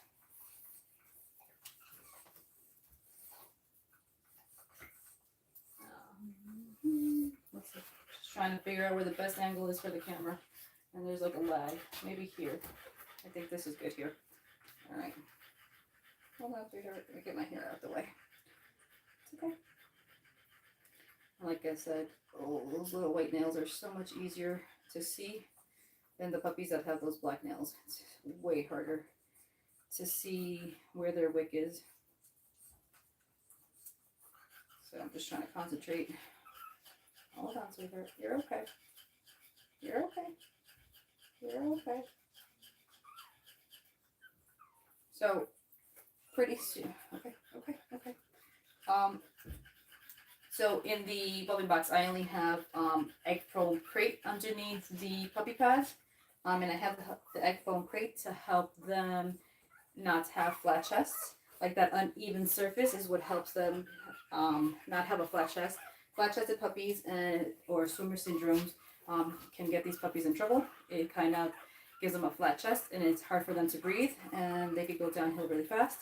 Let's see. Just trying to figure out where the best angle is for the camera. And there's like a lag. Maybe here. I think this is good here. All right. Hold on, sweetheart. Let me get my hair out of the way. It's okay. Like I said, oh, those little white nails are so much easier to see than the puppies that have those black nails. It's way harder to see where their wick is. So I'm just trying to concentrate. Hold on, sweetheart. You're okay. You're okay. You're okay. So, pretty soon. Okay. So in the bubbly box, I only have egg foam crate underneath the puppy pads. And I have the egg foam crate to help them not have flat chests. Like that uneven surface is what helps them not have a flat chest. Flat chested puppies or swimmer syndromes can get these puppies in trouble. It kind of gives them a flat chest and it's hard for them to breathe and they could go downhill really fast.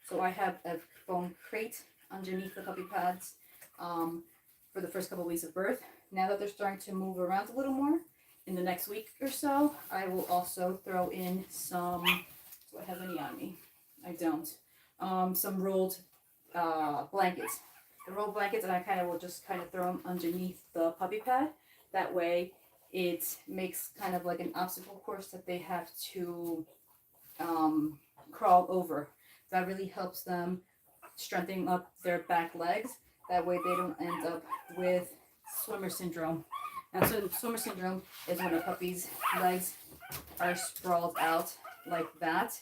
So I have a foam crate underneath the puppy pads for the first couple of weeks of birth. Now that they're starting to move around a little more, in the next week or so, I will also throw in some, do I have any on me? I don't. Some rolled blankets. The rolled blankets, and I will just throw them underneath the puppy pad. That way it makes kind of like an obstacle course that they have to crawl over. That really helps them strengthen up their back legs. That way they don't end up with swimmer syndrome. Now, so swimmer syndrome is when a puppy's legs are sprawled out like that.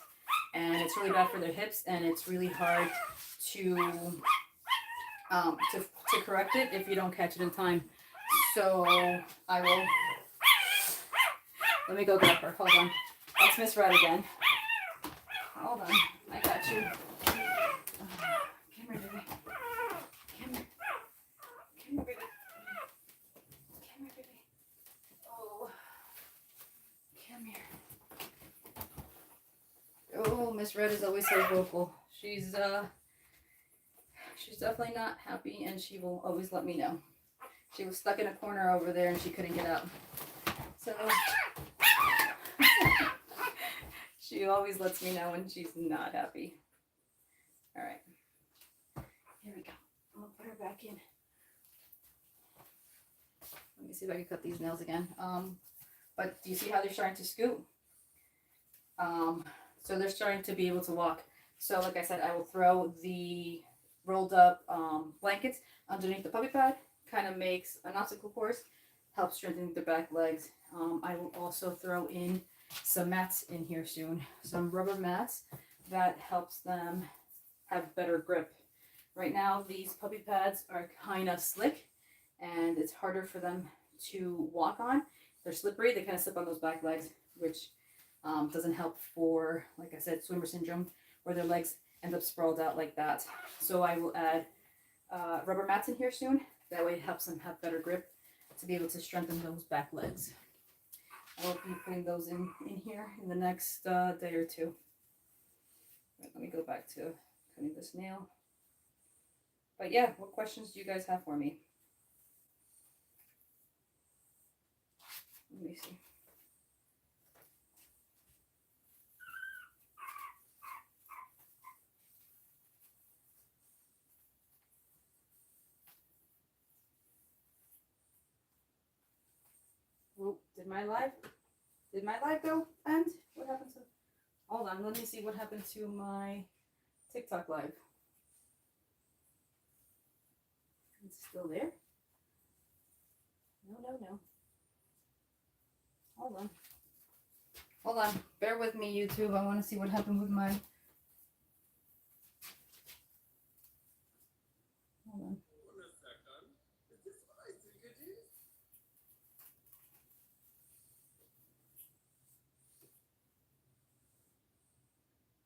And it's really bad for their hips, and it's really hard to correct it if you don't catch it in time. So I will, let me go grab her. Hold on. That's Miss Red again. Hold on. I got you. Come here, baby. Come here. Come here, baby. Come here, baby. Oh. Come here. Oh, Miss Red is always so vocal. She's definitely not happy, and she will always let me know. She was stuck in a corner over there, and she couldn't get out. So she always lets me know when she's not happy. All right, here we go. I'm gonna put her back in. Let me see if I can cut these nails again. But do you see how they're starting to scoot? So they're starting to be able to walk. So like I said, I will throw the rolled up blankets underneath the puppy pad. Kind of makes an obstacle course, helps strengthen the back legs. I will also throw in some mats in here soon, some rubber mats that helps them have better grip. Right now these puppy pads are kind of slick and it's harder for them to walk on. They're slippery, they kind of slip on those back legs, which doesn't help for, like I said, swimmer syndrome, where their legs end up sprawled out like that. So I will add rubber mats in here soon. That way it helps them have better grip to be able to strengthen those back legs. I'll be putting those in here in the next day or two. Let me go back to cutting this nail. But yeah, what questions do you guys have for me? Let me see. Oh, did my live go end? What happened to? Hold on, let me see what happened to my TikTok live. It's still there? No. Hold on. Hold on. Bear with me, YouTube. I want to see what happened with my... Hold on.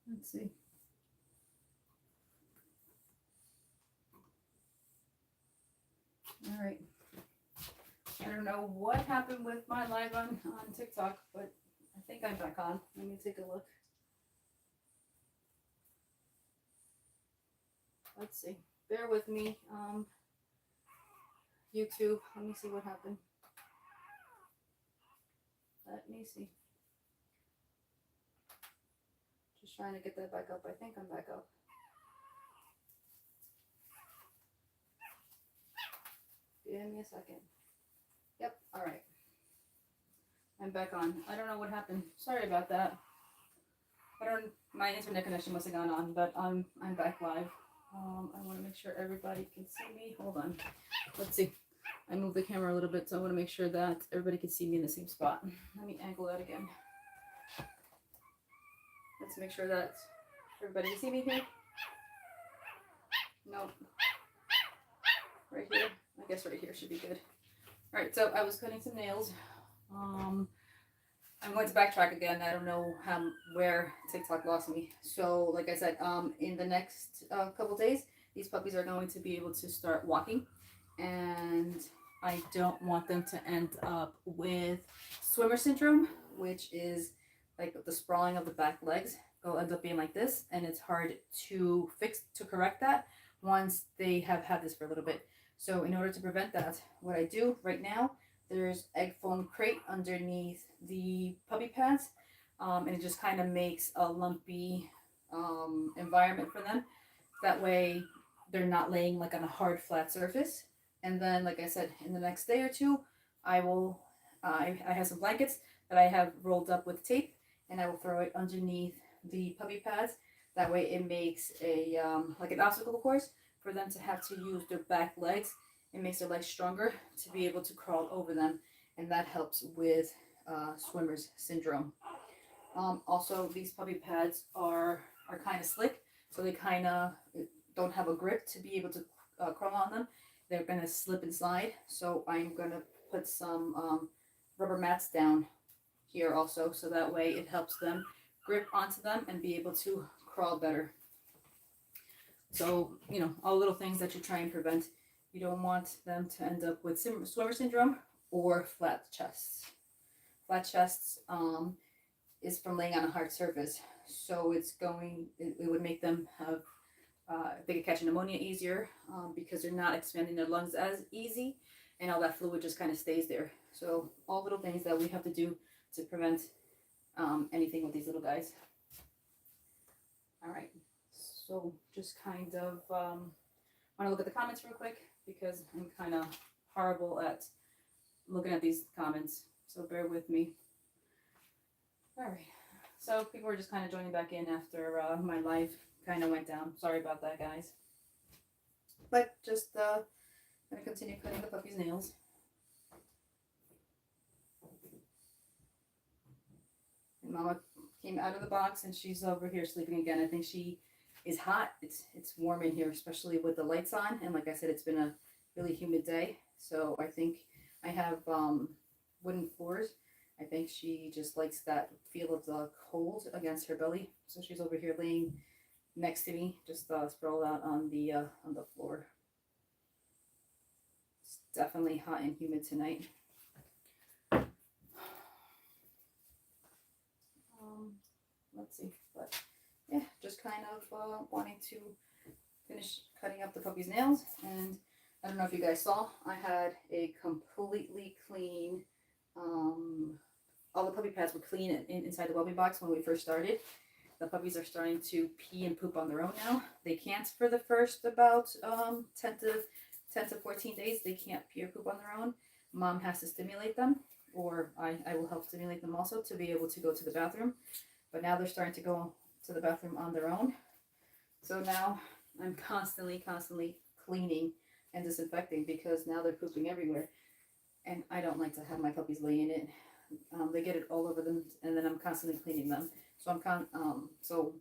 Let's see. All right. I don't know what happened with my live on TikTok, but I think I'm back on. Let me take a look. Let's see. Bear with me. YouTube. Let me see what happened. Let me see. Just trying to get that back up. I think I'm back up. Give me a second. Yep, all right. I'm back on. I don't know what happened. Sorry about that. My internet connection must have gone on, but I'm back live. I want to make sure everybody can see me. Hold on. Let's see. I moved the camera a little bit, so I want to make sure that everybody can see me in the same spot. Let me angle that again. Let's make sure that everybody can see me here. Nope. Right here. I guess right here should be good. All right, so I was cutting some nails. I'm going to backtrack again. I don't know where TikTok lost me. So, like I said, in the next couple days, these puppies are going to be able to start walking, and I don't want them to end up with swimmer syndrome, which is like the sprawling of the back legs. Will end up being like this, and it's hard to correct that once they have had this for a little bit. So in order to prevent that, what I do right now, there's egg foam crate underneath the puppy pads, and it just kind of makes a lumpy environment for them. That way they're not laying like on a hard flat surface. And then, like I said, in the next day or two, I have some blankets that I have rolled up with tape, and I will throw it underneath the puppy pads. That way it makes a like an obstacle course for them to have to use their back legs. It makes their legs stronger to be able to crawl over them, and that helps with swimmer's syndrome. Also, these puppy pads are kind of slick, so they kind of don't have a grip to be able to crawl on them. They're going to slip and slide, so I'm going to put some rubber mats down here also, so that way it helps them grip onto them and be able to crawl better. So, you know, all little things that you try and prevent. You don't want them to end up with swimmer syndrome or flat chests. Flat chests is from laying on a hard surface. So it would make them have, they could catch pneumonia easier because they're not expanding their lungs as easy, and all that fluid just kind of stays there. So all little things that we have to do to prevent anything with these little guys. All right. So just kind of want to look at the comments real quick because I'm kind of horrible at looking at these comments. So bear with me. All right. So people are just kind of joining back in after my live kind of went down. Sorry about that, guys. But just going to continue cutting the puppy's nails. And Mama came out of the box and she's over here sleeping again. I think she is hot. It's warm in here, especially with the lights on. And like I said, it's been a really humid day. So I think I have wooden floors. I think she just likes that feel of the cold against her belly. So she's over here laying next to me, just sprawled out on the floor. It's definitely hot and humid tonight. let's see. But yeah, just kind of wanting to finish cutting up the puppy's nails. And I don't know if you guys saw, I had a completely clean, all the puppy pads were clean inside the wellbeing box when we first started. The puppies are starting to pee and poop on their own now. They can't for the first about 10 to 14 days. They can't pee or poop on their own. Mom has to stimulate them, or I will help stimulate them also to be able to go to the bathroom. But now they're starting to go to the bathroom on their own. So now I'm constantly cleaning and disinfecting because now they're pooping everywhere. And I don't like to have my puppies lay in it. They get it all over them, and then I'm constantly cleaning them. So so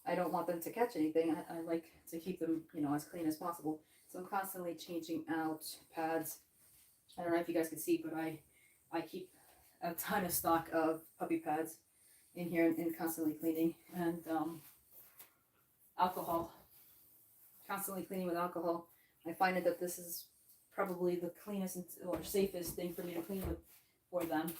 I don't want them to catch anything. I like to keep them, you know, as clean as possible. So I'm constantly changing out pads. I don't know if you guys can see, but I keep a ton of stock of puppy pads in here and constantly cleaning. And alcohol. Constantly cleaning with alcohol. I find that this is probably the cleanest or safest thing for me to clean with for them.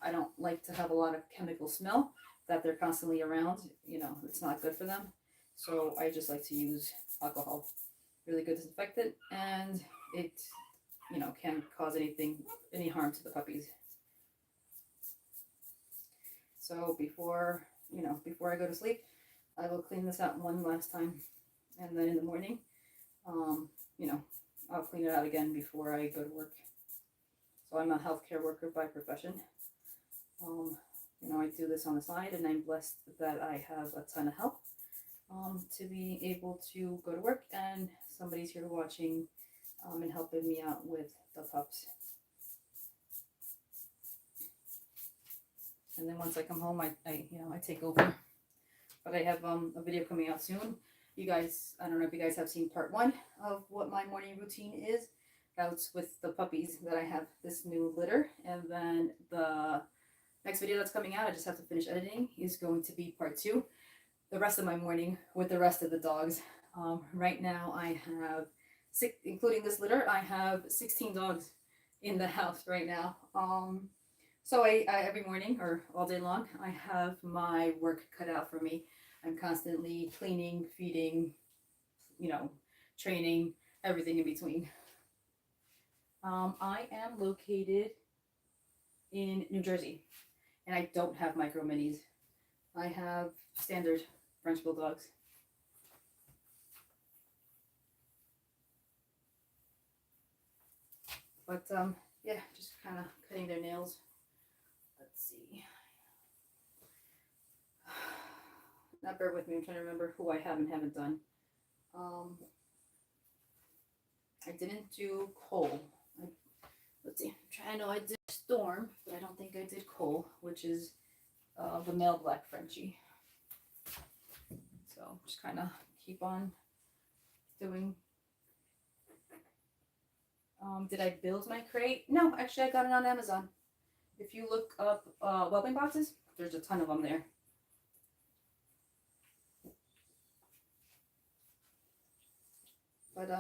I don't like to have a lot of chemical smell that they're constantly around. You know, it's not good for them. So I just like to use alcohol. Really good disinfectant, and it, you know, can cause any harm to the puppies. So before I go to sleep, I will clean this out one last time, and then in the morning, you know, I'll clean it out again before I go to work. So I'm a healthcare worker by profession. You know, I do this on the side, and I'm blessed that I have a ton of help to be able to go to work, and somebody's here watching and helping me out with the pups. And then once I come home, I take over. But I have a video coming out soon. You guys, I don't know if you guys have seen part 1 of what my morning routine is. That's with the puppies that I have this new litter. And then the next video that's coming out, I just have to finish editing, is going to be part 2. The rest of my morning with the rest of the dogs. Right now I have including this litter, I have 16 dogs in the house right now. So I every morning or all day long, I have my work cut out for me. I'm constantly cleaning, feeding, you know, training, everything in between. I am located in New Jersey, and I don't have micro minis. I have standard French Bulldogs. But yeah, just kind of cutting their nails. Let's see. Now bear with me, I'm trying to remember who I have and haven't done. I didn't do Cole. Let's see, I know I did Storm, but I don't think I did Cole, which is the male black Frenchie. So just kind of keep on doing. Did I build my crate? No, actually I got it on Amazon. If you look up wellbeing boxes, there's a ton of them there. But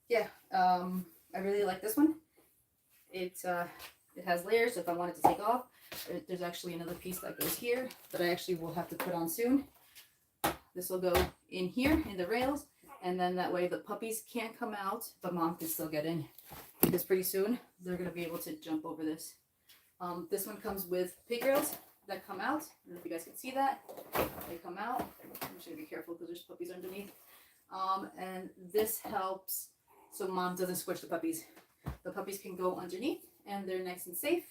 yeah, I really like this one. It has layers, so if I wanted to take off, there's actually another piece that goes here that I actually will have to put on soon. This will go in here in the rails, and then that way the puppies can't come out, but mom can still get in, because pretty soon they're going to be able to jump over this. This one comes with pig rails that come out. I don't know if you guys can see that. They come out. I'm just going to be careful because there's puppies underneath. And this helps so mom doesn't squish the puppies. The puppies can go underneath and they're nice and safe.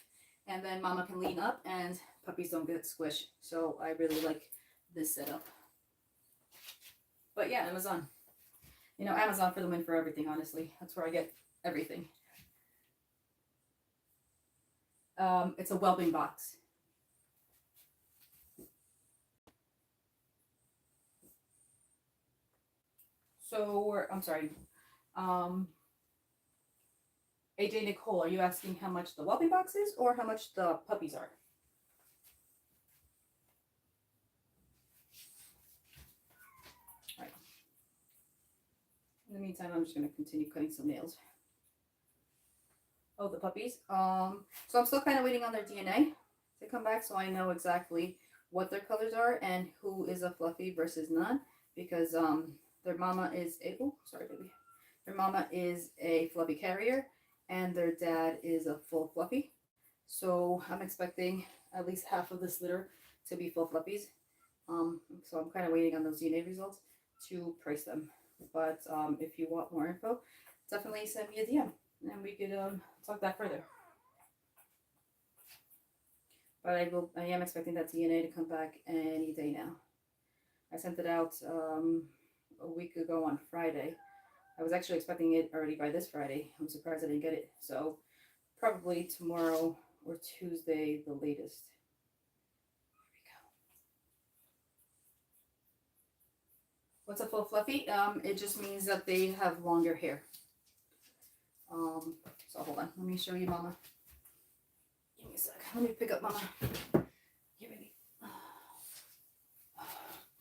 And then mama can lean up and puppies don't get squished. So I really like this setup. But yeah, Amazon. You know, Amazon for the win for everything, honestly. That's where I get everything. It's a wellbeing box. So, I'm sorry. AJ Nicole, are you asking how much the wellbeing box is or how much the puppies are? All right. In the meantime, I'm just going to continue cutting some nails. Oh, the puppies. So I'm still kind of waiting on their DNA to come back, so I know exactly what their colors are and who is a fluffy versus not, because their mama is a, oh sorry baby, their mama is a fluffy carrier and their dad is a full fluffy. So I'm expecting at least half of this litter to be full fluffies. So I'm kind of waiting on those DNA results to price them. But if you want more info, definitely send me a DM and we could talk that further. But I am expecting that DNA to come back any day now. I sent it out a week ago on Friday. I was actually expecting it already by this Friday. I'm surprised I didn't get it. So probably tomorrow or Tuesday, the latest. There we go. What's a full fluffy? It just means that they have longer hair. So hold on. Let me show you, Mama. Give me a sec. Let me pick up Mama. Here, baby.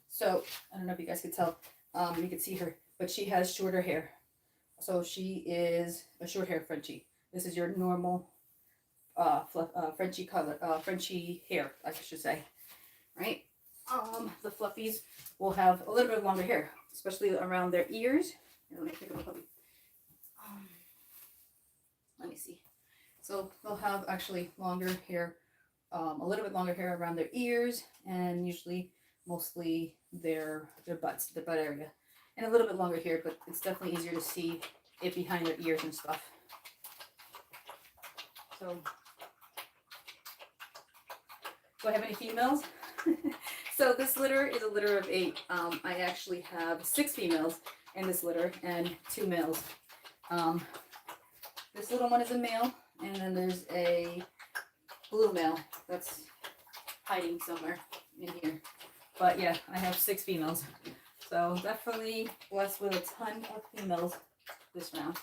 So I don't know if you guys could tell. You can see her, but she has shorter hair. So she is a short hair Frenchie. This is your normal Frenchie color, Frenchie hair, I should say, right? The fluffies will have a little bit longer hair, especially around their ears. Here, let me pick up a puppy. Let me see. So they'll have actually longer hair, a little bit longer hair around their ears, and usually mostly their butts, the butt area, and a little bit longer hair, but it's definitely easier to see it behind their ears and stuff. So, do I have any females? So this litter is a litter of 8. I actually have 6 females in this litter and 2 males. This little one is a male, and then there's a blue male that's hiding somewhere in here. But yeah, I have 6 females. So definitely blessed with a ton of females this round.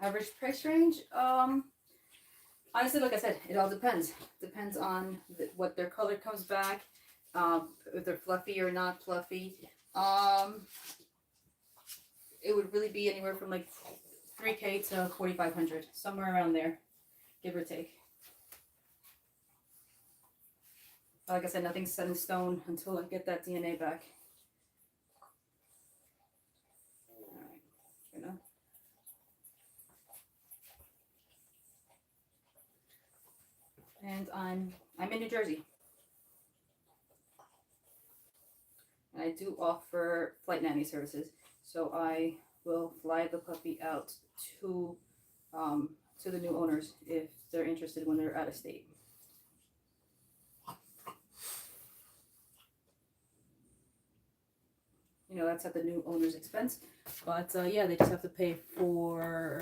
Average price range, honestly, like I said, it all depends. Depends on what their color comes back, if they're fluffy or not fluffy. It would really be anywhere from like $3K to $4,500, somewhere around there, give or take. But like I said, nothing's set in stone until I get that DNA back. All right, gonna. And I'm in New Jersey. And I do offer flight nanny services. So I will fly the puppy out to the new owners if they're interested when they're out of state. You know, that's at the new owner's expense. But yeah, they just have to pay for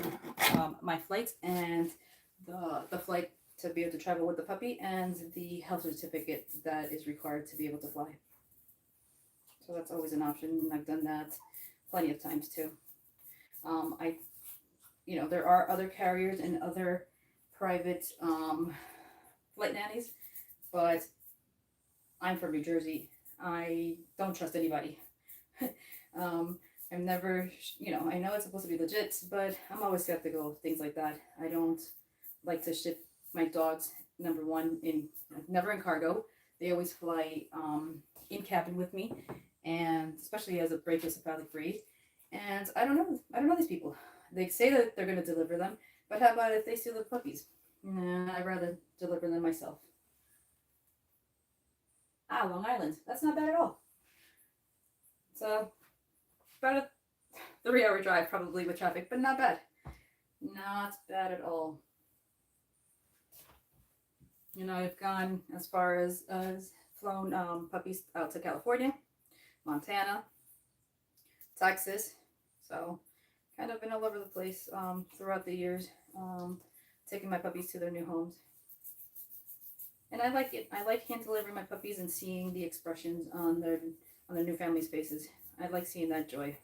my flights and the flight to be able to travel with the puppy and the health certificate that is required to be able to fly. So that's always an option, and I've done that plenty of times too. You know, there are other carriers and other private flight nannies, but I'm from New Jersey. I don't trust anybody. I've never, you know, I know it's supposed to be legit, but I'm always skeptical of things like that. I don't like to ship my dogs, number one, never in cargo. They always fly in cabin with me, and especially as a brachycephalic breed. And I don't know these people. They say that they're going to deliver them, but how about if they steal the puppies? Nah, I'd rather deliver them myself. Long Island. That's not bad at all. It's about a 3-hour drive probably with traffic, but not bad. Not bad at all. You know, I've gone as far as flown puppies out to California, Montana, Texas. So kind of been all over the place throughout the years, taking my puppies to their new homes. And I like it. I like hand delivering my puppies and seeing the expressions on their new families' faces. I like seeing that joy,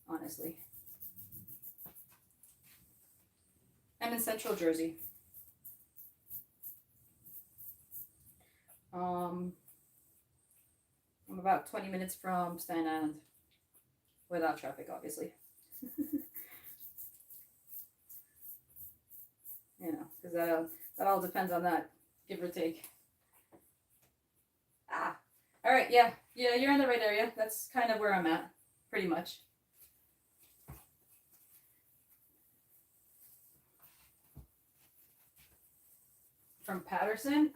honestly. I'm in Central Jersey. I'm about 20 minutes from Staten Island, without traffic, obviously. you know, because that all depends on that, give or take. Ah, all right, yeah, you're in the right area. That's kind of where I'm at, pretty much. From Patterson,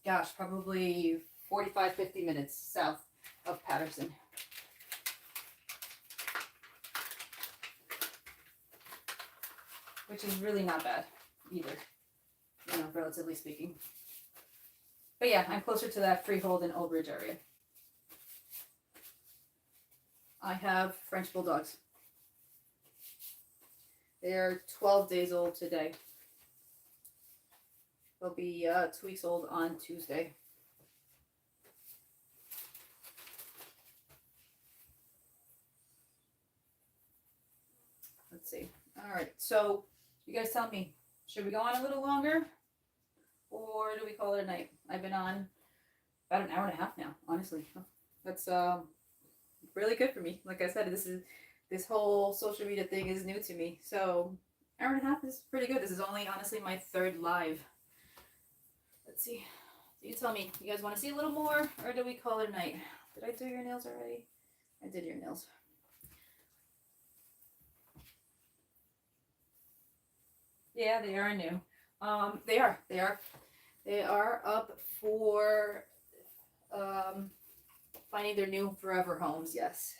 gosh, probably 45, 50 minutes south of Patterson. Which is really not bad either, you know, relatively speaking. But yeah, I'm closer to that Freehold and Old Bridge area. I have French Bulldogs. They're 12 days old today. They'll be 2 weeks old on Tuesday. Let's see. All right, so you guys tell me, should we go on a little longer or do we call it a night? I've been on about an hour and a half now, honestly. That's really good for me. Like I said, this whole social media thing is new to me. So hour and a half is pretty good. This is only honestly my third live. Let's see. So you tell me, you guys want to see a little more or do we call it a night? Did I do your nails already? I did your nails. Yeah, they are new. They are up for finding their new forever homes. Yes.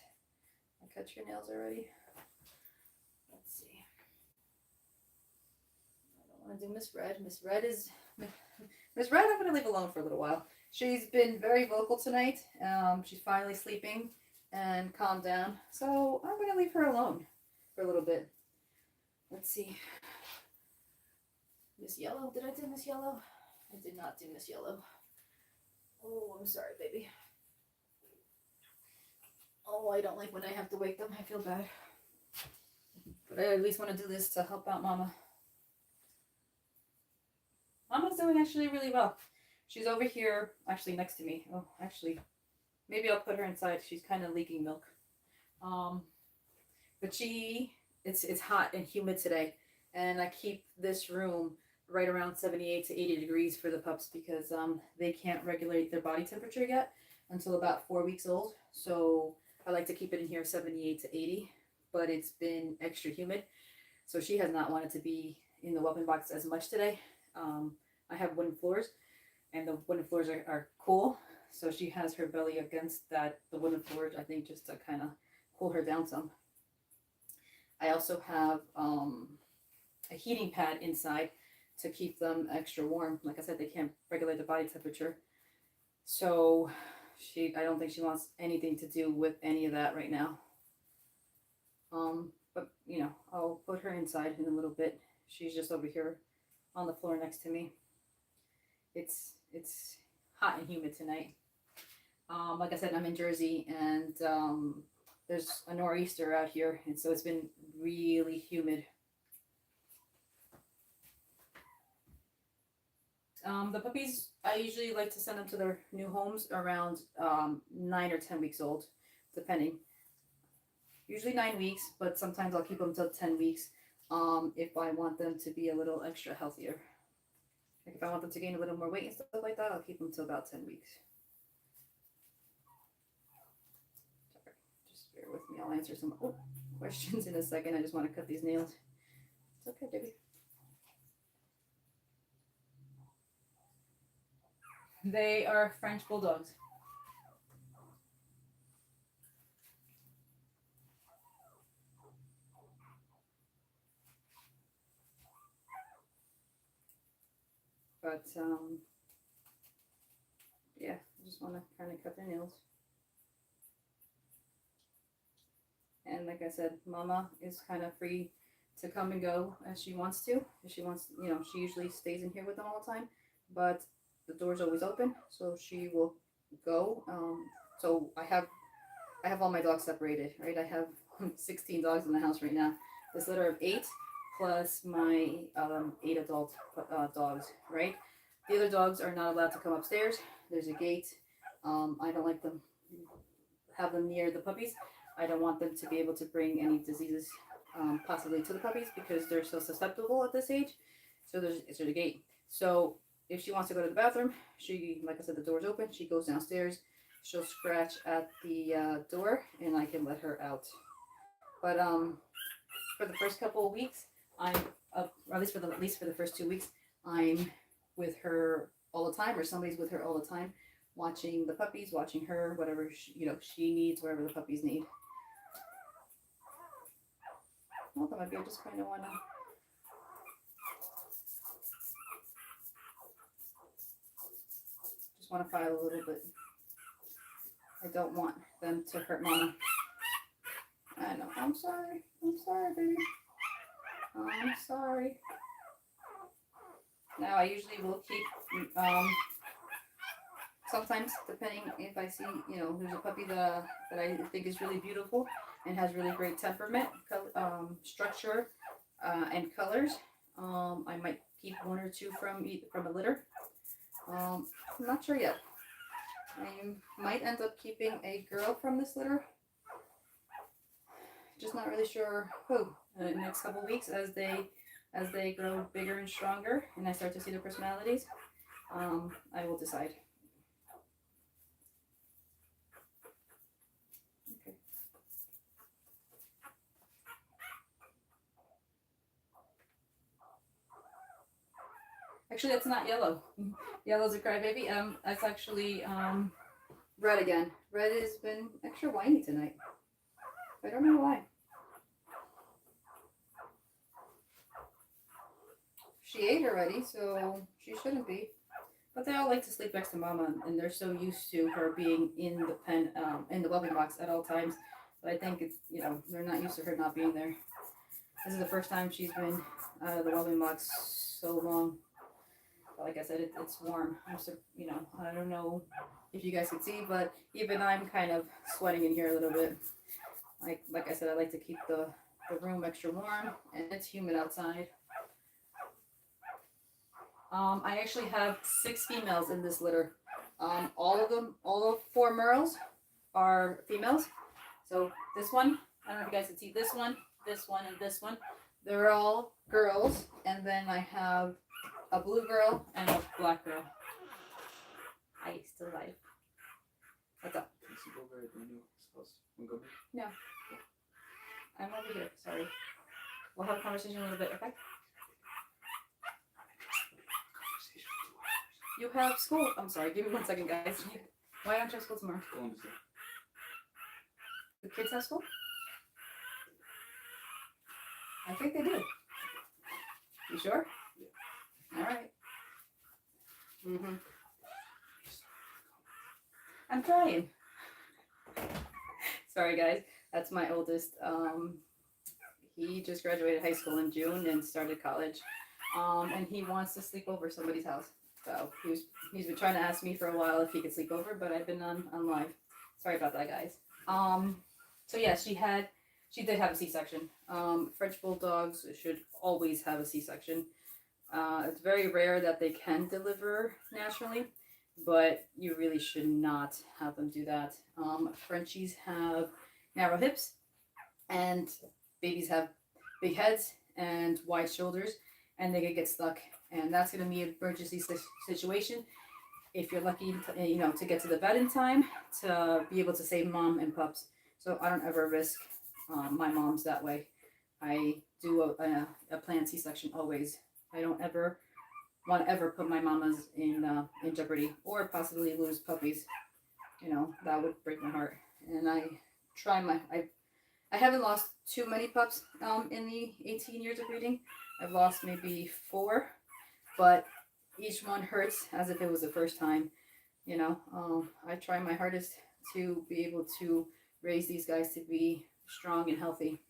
I cut your nails already. Let's see. I don't want to do Miss Red. Miss Red is Miss Red. I'm gonna leave alone for a little while. She's been very vocal tonight. She's finally sleeping and calmed down. So I'm gonna leave her alone for a little bit. Let's see. Miss Yellow. Did I do Miss Yellow? I did not do Miss Yellow. Oh, I'm sorry, baby. Oh, I don't like when I have to wake them. I feel bad. But I at least want to do this to help out Mama. Mama's doing actually really well. She's over here, actually next to me. Oh, actually, maybe I'll put her inside. She's kind of leaking milk. But it's hot and humid today. And I keep this room right around 78 to 80 degrees for the pups because they can't regulate their body temperature yet until about 4 weeks old. So I like to keep it in here 78 to 80, but it's been extra humid. So she has not wanted to be in the whelping box as much today. I have wooden floors and the wooden floors are cool. So she has her belly against the wooden floors, I think, just to kind of cool her down some. I also have a heating pad inside to keep them extra warm. Like I said, they can't regulate the body temperature. So I don't think she wants anything to do with any of that right now. But you know, I'll put her inside in a little bit. She's just over here on the floor next to me. It's hot and humid tonight. Like I said, I'm in Jersey and there's a nor'easter out here, and so it's been really humid. The puppies, I usually like to send them to their new homes around 9 or 10 weeks old, depending. Usually 9 weeks, but sometimes I'll keep them till 10 weeks if I want them to be a little extra healthier. Like if I want them to gain a little more weight and stuff like that, I'll keep them till about 10 weeks. Sorry, just bear with me. I'll answer some questions in a second. I just want to cut these nails. It's okay, baby. They are French Bulldogs. But, yeah, I just want to kind of cut their nails. And like I said, Mama is kind of free to come and go as she wants to. If she wants, you know, she usually stays in here with them all the time. But the door's always open, so she will go. So I have all my dogs separated, right? I have 16 dogs in the house right now. This litter of 8 plus my 8 adult dogs, right? The other dogs are not allowed to come upstairs. There's a gate. I don't like them, have them near the puppies. I don't want them to be able to bring any diseases possibly to the puppies because they're so susceptible at this age. So there's a gate. So if she wants to go to the bathroom, she, like I said, the door's open. She goes downstairs. She'll scratch at the door, and I can let her out. But for the first couple of weeks, I'm or at least for the first 2 weeks, I'm with her all the time, or somebody's with her all the time, watching the puppies, watching her, whatever she needs, whatever the puppies need. Welcome, I just kind of want to fight a little bit. I don't want them to hurt Mama. I know. I'm sorry. I'm sorry, baby. I'm sorry. Now, I usually will keep, sometimes, depending if I see, there's a puppy that I think is really beautiful and has really great temperament, structure, and colors. I might keep one or two from a litter. I'm not sure yet. I might end up keeping a girl from this litter. Just not really sure who. In the next couple of weeks, as they grow bigger and stronger, and I start to see their personalities, I will decide. Okay. Actually, that's not yellow. Yellow's a crybaby. That's actually red again. Red has been extra whiny tonight. I don't know why. She ate already, so she shouldn't be. But they all like to sleep next to Mama, and they're so used to her being in the pen, in the whelping box at all times. But I think it's, they're not used to her not being there. This is the first time she's been out of the whelping box so long. But like I said, it's warm. I don't know if you guys can see, but even I'm kind of sweating in here a little bit. Like I said, I like to keep the room extra warm, and it's humid outside. I actually have 6 females in this litter. All 4 Merles are females. So this one, I don't know if you guys can see this one, and this one. They're all girls. And then I have a blue girl and a black girl. Hi, still alive. What's up? No. I'm over here. Sorry. We'll have a conversation in a little bit, okay? You have school. I'm sorry. Give me 1 second, guys. Why don't you have school tomorrow? The kids have school? I think they do. You sure? Yeah. All right. Mm-hmm. I'm trying. Sorry, guys. That's my oldest. He just graduated high school in June and started college. And he wants to sleep over somebody's house. So he's been trying to ask me for a while if he could sleep over, but I've been on live. Sorry about that, guys. So yeah, she did have a C-section. French Bulldogs should always have a C-section. It's very rare that they can deliver naturally, but you really should not have them do that. Frenchies have narrow hips, and babies have big heads and wide shoulders, and they could get stuck. And that's going to be an emergency situation. If you're lucky, to get to the vet in time to be able to save mom and pups. So I don't ever risk my mom's that way. I do a planned C-section always. I don't ever want to ever put my mamas in jeopardy or possibly lose puppies. That would break my heart. And I haven't lost too many pups in the 18 years of breeding. I've lost maybe 4. But each one hurts as if it was the first time, I try my hardest to be able to raise these guys to be strong and healthy.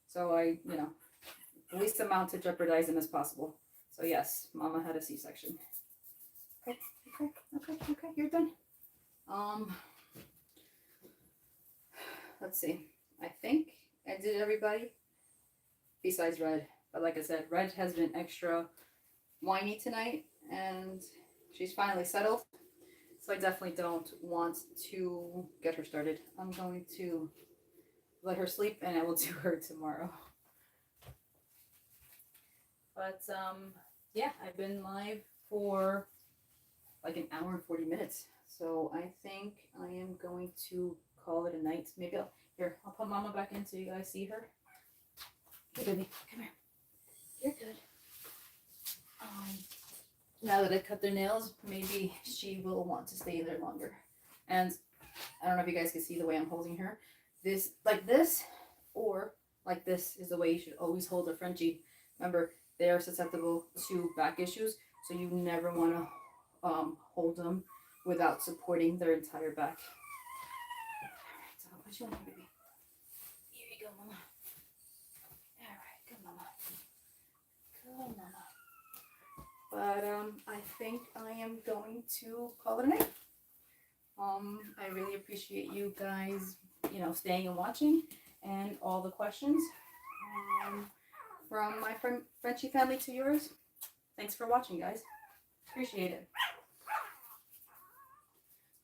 So I, the least amount to jeopardize them as possible. So yes, Mama had a C-section. Okay, you're done. Let's see. I think I did everybody besides Red. But like I said, Red has been extra whiny tonight, and she's finally settled. So I definitely don't want to get her started. I'm going to let her sleep, and I will do her tomorrow. But yeah, I've been live for like an hour and 40 minutes. So I think I am going to call it a night. Maybe I'll put Mama back in so you guys see her. Hey, baby, come here. You're good. Now that I cut their nails, maybe she will want to stay there longer. And I don't know if you guys can see the way I'm holding her. This, like this, or like this is the way you should always hold a Frenchie. Remember, they are susceptible to back issues, so you never want to hold them without supporting their entire back. Alright, so I'll put you on here, baby. Here you go, Mama. Alright, good Mama. Good Mama. But I think I am going to call it a night. I really appreciate you guys, staying and watching, and all the questions. From my Frenchie family to yours, thanks for watching, guys. Appreciate it.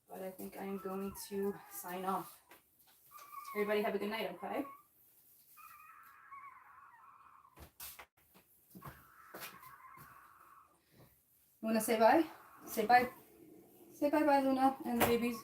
But I think I'm going to sign off. Everybody have a good night, okay? You want to say bye? Say bye. Say bye-bye, Luna, and the babies.